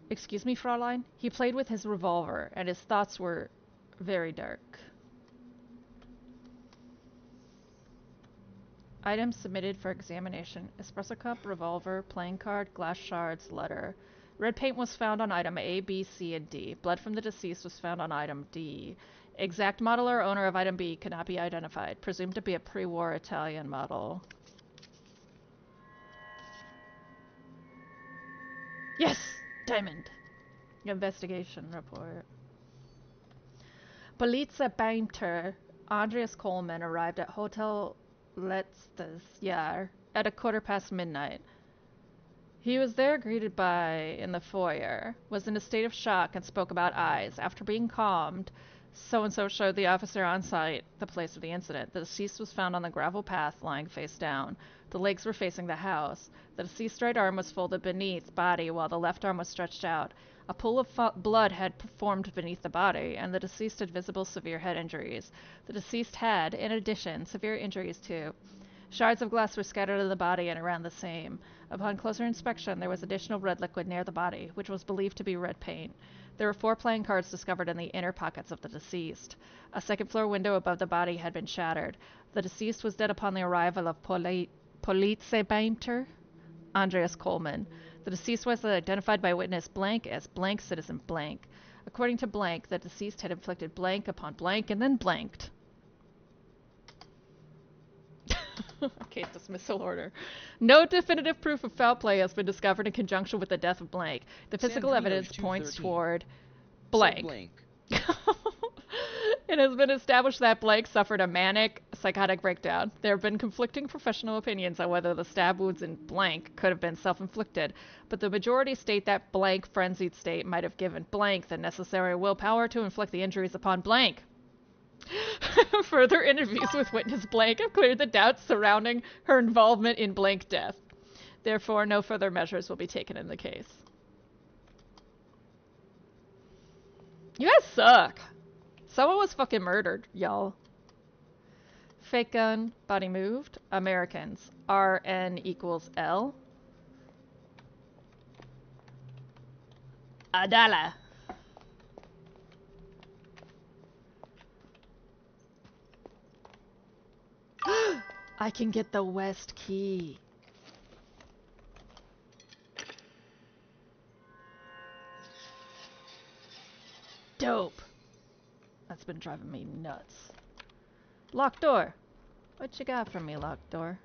Excuse me, Fraulein? He played with his revolver, and his thoughts were very dark. Items submitted for examination. Espresso cup, revolver, playing card, glass shards, letter. Red paint was found on item A, B, C, and D. Blood from the deceased was found on item D. Exact model or owner of item B cannot be identified. Presumed to be a pre-war Italian model. Yes! Diamond! Investigation report. Polizeibeamter Andreas Coleman arrived at Hotel Letztes Jahr at midnight. He was there greeted by, in the foyer, was in a state of shock and spoke about eyes. After being calmed, so-and-so showed the officer on site the place of the incident. The deceased was found on the gravel path, lying face down. The legs were facing the house. The deceased's right arm was folded beneath body while the left arm was stretched out. A pool of blood had formed beneath the body, and the deceased had visible severe head injuries. The deceased had, in addition, severe injuries too. Shards of glass were scattered in the body and around the same. Upon closer inspection, there was additional red liquid near the body, which was believed to be red paint. There were 4 playing cards discovered in the inner pockets of the deceased. A second-floor window above the body had been shattered. The deceased was dead upon the arrival of Polizeibeamter Andreas Coleman. The deceased was identified by witness blank as blank citizen blank. According to blank, the deceased had inflicted blank upon blank and then blanked. Case dismissal order. No definitive proof of foul play has been discovered in conjunction with the death of blank. The physical evidence points toward blank. It has been established that blank suffered a manic psychotic breakdown. There have been conflicting professional opinions on whether the stab wounds in blank could have been self-inflicted, but the majority state that blank frenzied state might have given blank the necessary willpower to inflict the injuries upon blank. Further interviews with witness blank have cleared the doubts surrounding her involvement in blank death. Therefore, no further measures will be taken in the case. You guys suck. Someone was fucking murdered, y'all. Fake gun, body moved. Americans. RN equals L. Adala. I can get the West Key. Dope. That's been driving me nuts. Locked door. What you got for me, locked door?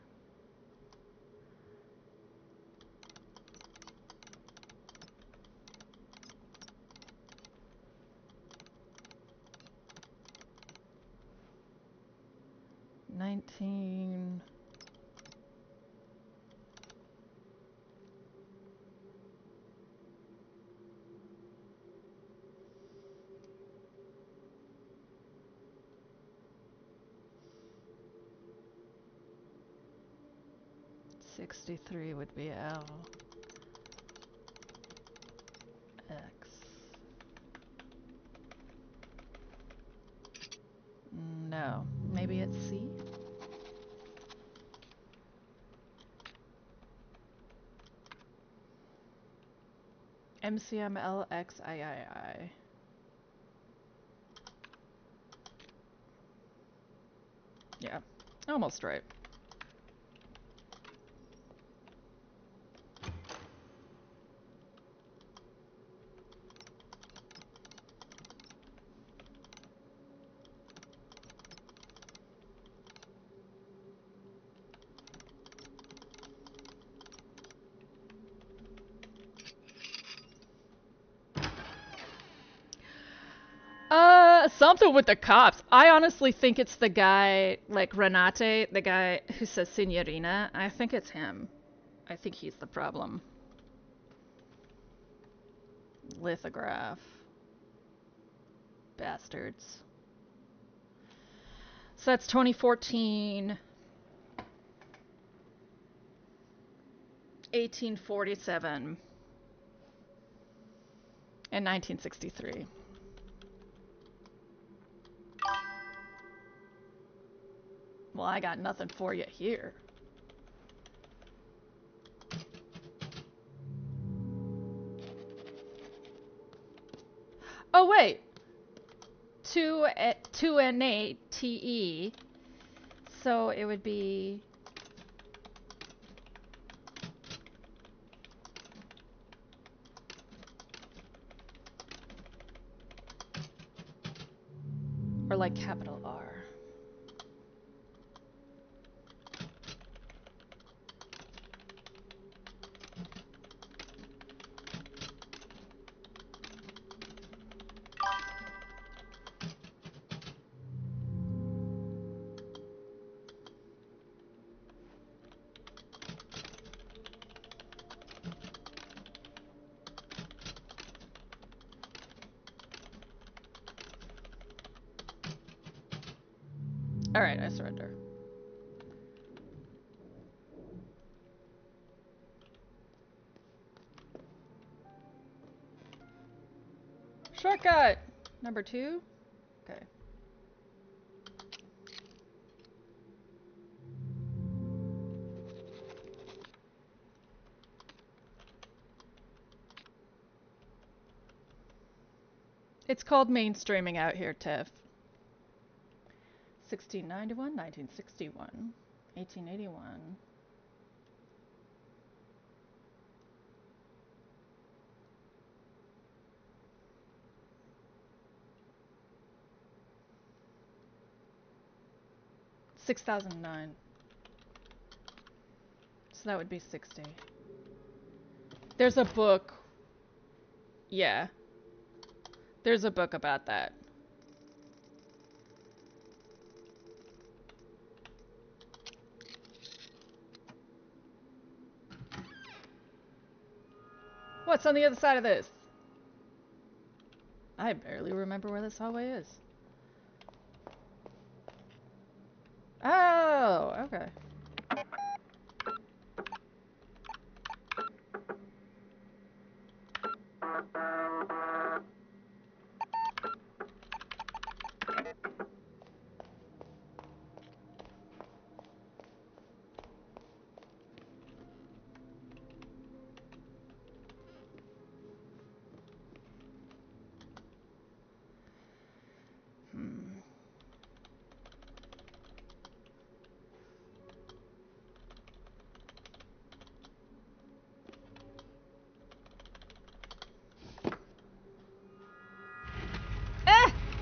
$19. $63 would be L. X. No. Maybe it's C? MCMLXIII. Yeah, almost right. Something with the cops. I honestly think it's the guy, like Renate, the guy who says Signorina. I think it's him. I think he's the problem. Lithograph. Bastards. So that's 2014. 1847. And 1963. Well, I got nothing for you here. Oh, wait. 2N8TE. So it would be... Or like capital R. Alright, I surrender. Shortcut! Number 2? Okay. It's called mainstreaming out here, Tiff. 1691, 1961, 1881. $6,009. So that would be 60. There's a book. Yeah. There's a book about that. What's on the other side of this? I barely remember where this hallway is. Oh, okay.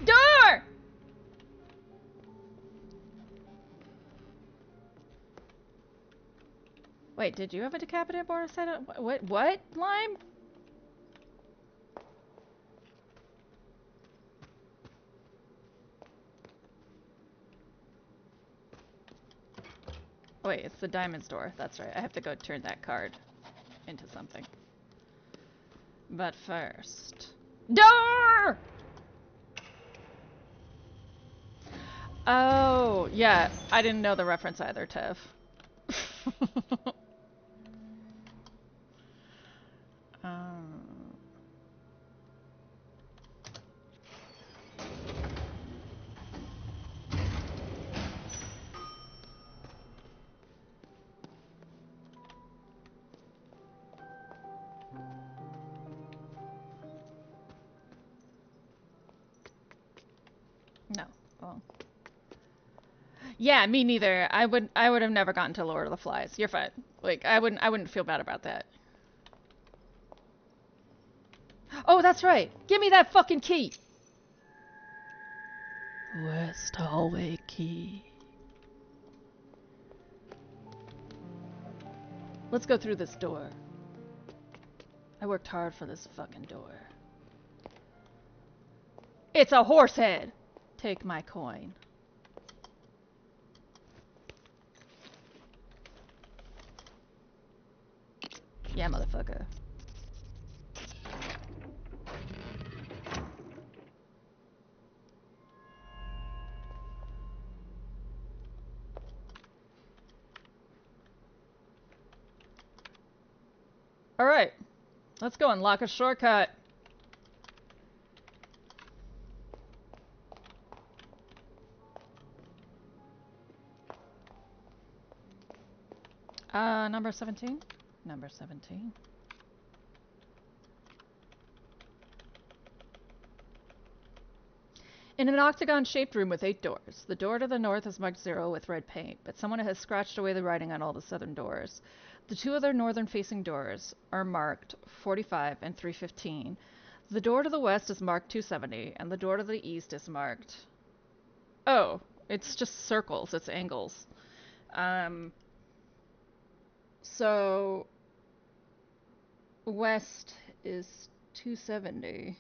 Door! Wait, did you have a decapitated border set up? What? Lime? Wait, it's the diamond store. That's right. I have to go turn that card into something. But first... Door! Oh, yeah. I didn't know the reference either, Tev. No. Well. Yeah, me neither. I would have never gotten to Lord of the Flies. You're fine. Like I wouldn't feel bad about that. Oh, that's right. Give me that fucking key. West hallway key. Let's go through this door. I worked hard for this fucking door. It's a horse head. Take my coin. Yeah, motherfucker. Alright. Let's go unlock a shortcut. Number 17? Number 17. In an octagon-shaped room with 8 doors. The door to the north is marked 0 with red paint, but someone has scratched away the writing on all the southern doors. The 2 other northern-facing doors are marked 45 and 315. The door to the west is marked 270, and the door to the east is marked... Oh, it's just circles. It's angles. So... West is 270.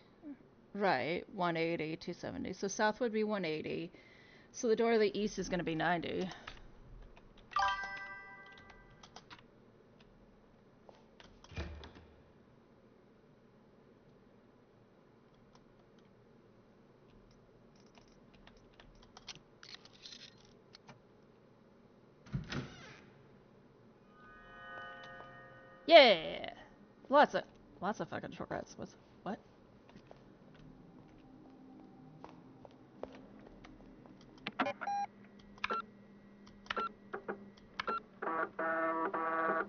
Right, 180, 270. So south would be 180. So the door to the east is going to be 90. Yeah! Lots of fucking shortcuts. What?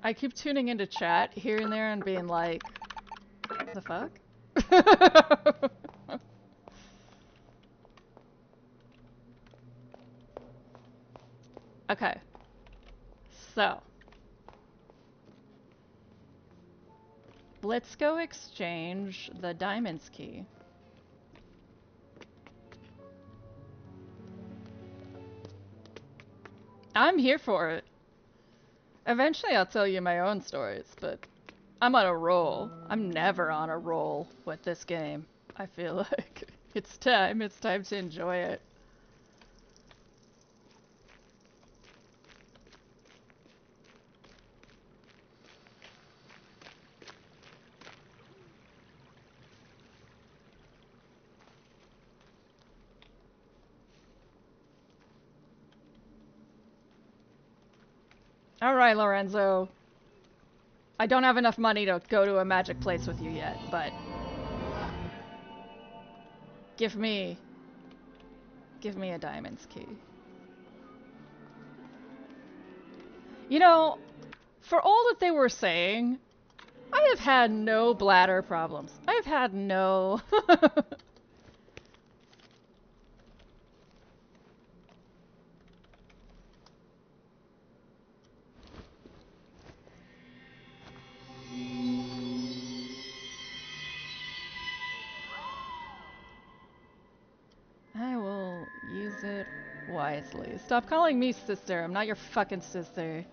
I keep tuning into chat here and there and being like, the fuck? Okay. So. Let's go exchange the diamonds key. I'm here for it. Eventually I'll tell you my own stories, but I'm on a roll. I'm never on a roll with this game. I feel like it's time to enjoy it. Alright, Lorenzo. I don't have enough money to go to a magic place with you yet, but... Give me a diamond's key. You know, for all that they were saying, I have had no bladder problems. I have had no... I will use it wisely. Stop calling me sister. I'm not your fucking sister.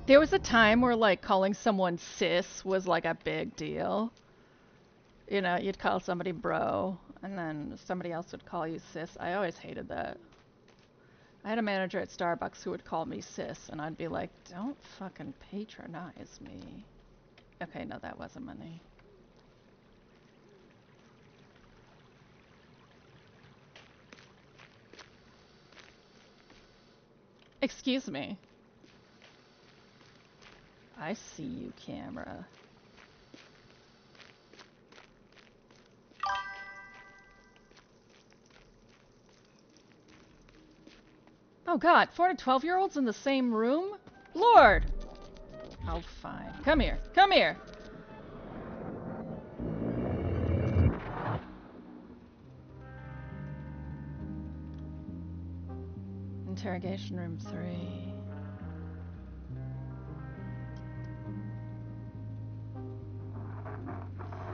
There was a time where, like, calling someone sis was, like, a big deal. You know, you'd call somebody bro, and then somebody else would call you sis. I always hated that. I had a manager at Starbucks who would call me sis, and I'd be like, don't fucking patronize me. Okay, no, that wasn't money. Excuse me. I see you, camera. Oh god, 4 to 12-year-olds in the same room? Lord! Oh, fine. Come here. Come here! Interrogation room 3.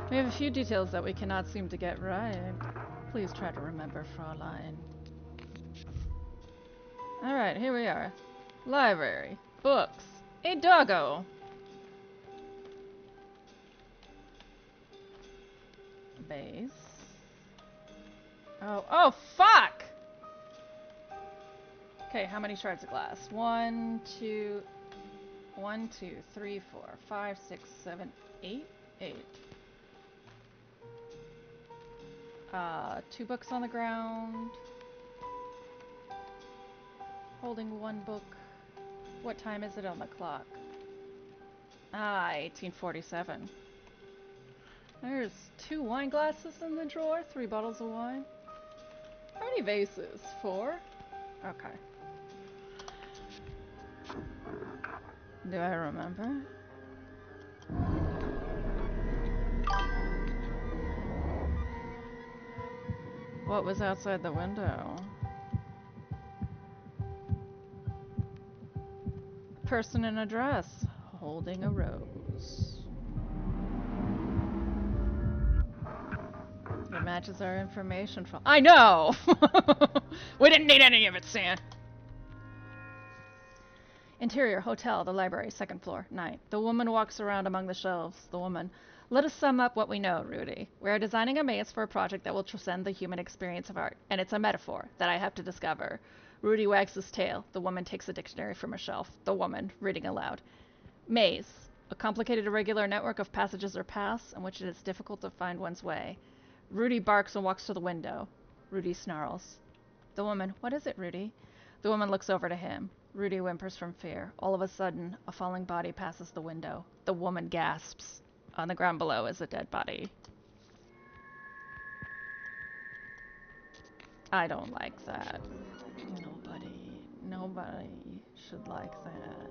We have a few details that we cannot seem to get right. Please try to remember, Fraulein. Alright, here we are. Library. Books. A doggo. Base. Oh, fuck! Okay, how many shards of glass? 1, 2, 3, 4, 5, 6, 7, 8? 8. 2 books on the ground. Holding 1 book. What time is it on the clock? 1847. There's 2 wine glasses in the drawer, 3 bottles of wine. How many vases? 4? Okay. Do I remember? What was outside the window? A person in a dress, holding a rose. It matches our information from— I know! We didn't need any of it, Sam. Interior, hotel, the library, 2nd floor, night. The woman walks around among the shelves. The woman. Let us sum up what we know, Rudy. We are designing a maze for a project that will transcend the human experience of art, and it's a metaphor that I have to discover. Rudy wags his tail. The woman takes a dictionary from a shelf. The woman, reading aloud. Maze. A complicated irregular network of passages or paths in which it is difficult to find one's way. Rudy barks and walks to the window. Rudy snarls. The woman. What is it, Rudy? The woman looks over to him. Rudy whimpers from fear. All of a sudden, a falling body passes the window. The woman gasps. On the ground below is a dead body. I don't like that. Nobody should like that.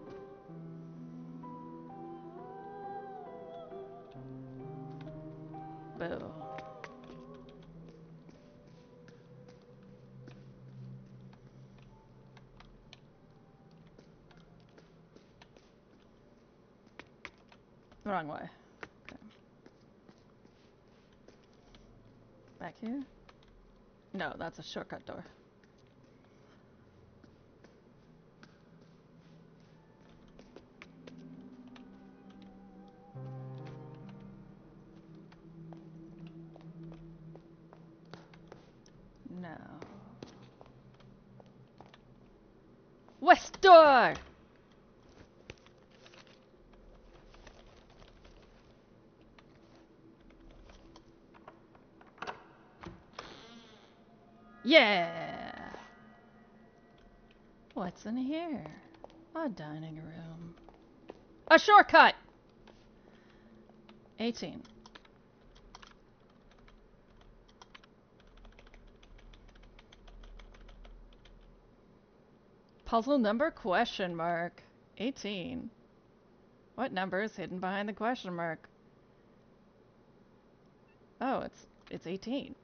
Boo. Wrong way. Okay. Back here? No, that's a shortcut door. No. West door! Yeah! What's in here? A dining room. A shortcut! 18. Puzzle number question mark. 18. What number is hidden behind the question mark? Oh, it's 18.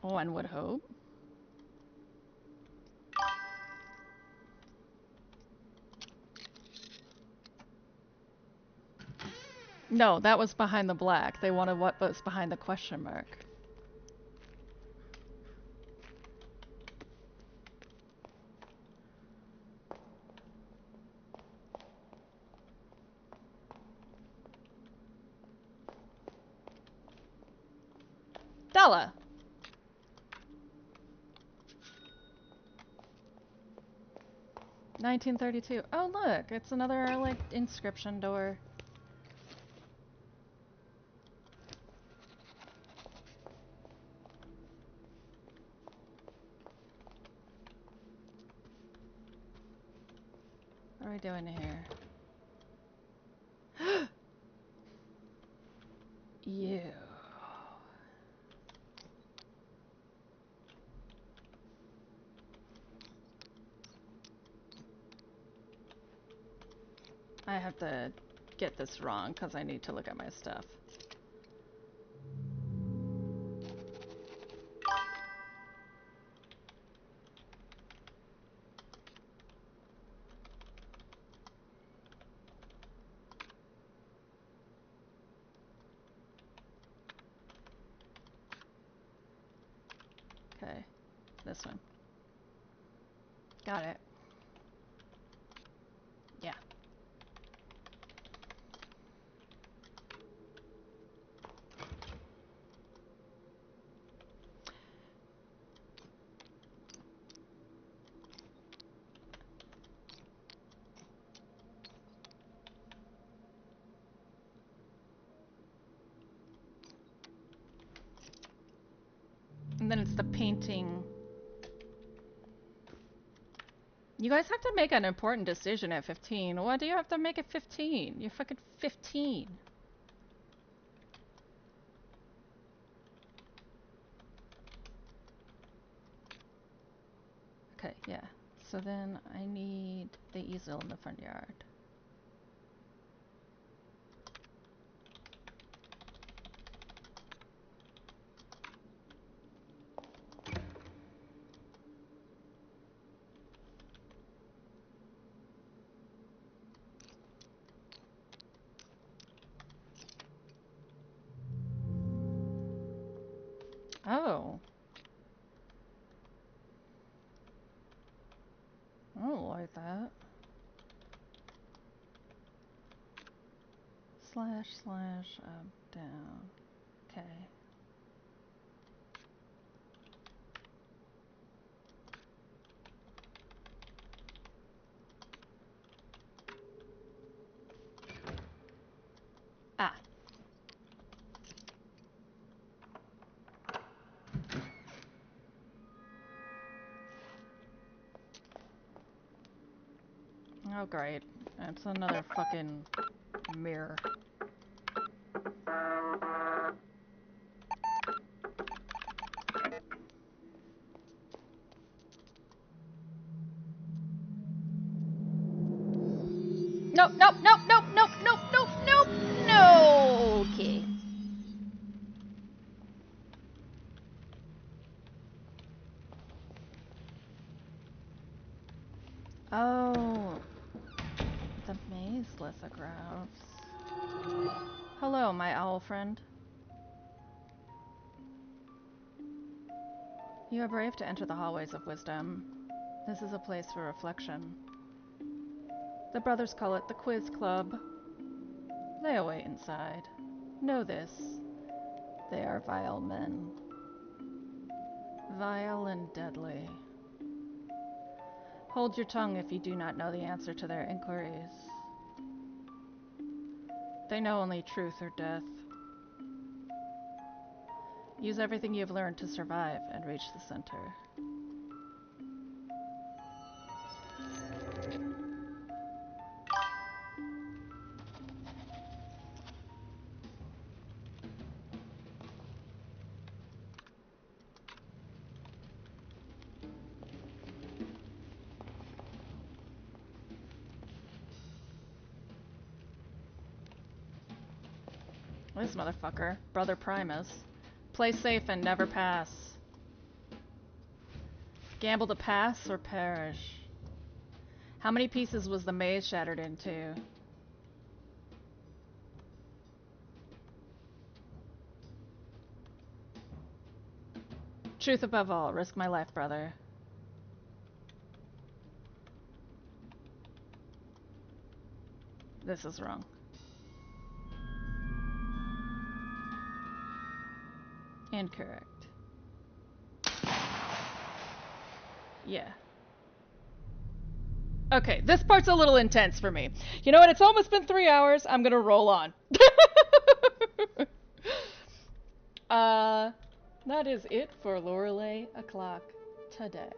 One would hope. No, that was behind the black. They wanted what was behind the question mark. Della! $1932. Oh, look, it's another, like, inscription door. What are we doing here? You. I have to get this wrong because I need to look at my stuff. Okay, this one. Got it. Yeah. And then it's the painting. You guys have to make an important decision at 15. Why do you have to make it 15? You're fucking 15. Okay, yeah. So then I need the easel in the front yard. Oh. I don't like that. Slash, slash, up, down. Okay. Ah. Oh, great. It's another fucking mirror. Nope, nope, nope, nope, nope, nope, nope, nope, no. Okay. Oh, the maze lithographs. Hello, my owl friend. You are brave to enter the hallways of wisdom. This is a place for reflection. The brothers call it the Quiz Club. Lay away inside. Know this. They are vile men. Vile and deadly. Hold your tongue if you do not know the answer to their inquiries. They know only truth or death. Use everything you've learned to survive and reach the center. This motherfucker, Brother Primus. Play safe and never pass. Gamble to pass or perish. How many pieces was the maze shattered into? Truth above all. Risk my life, brother. This is wrong. Incorrect. Yeah. Okay, this part's a little intense for me. You know what? It's almost been 3 hours. I'm gonna roll on. That is it for Lorelei o'clock today.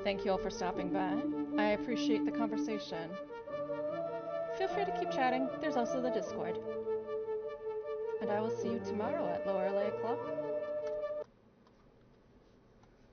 Thank you all for stopping by. I appreciate the conversation. Feel free to keep chatting. There's also the Discord. And I will see you tomorrow at Lorelei o'clock.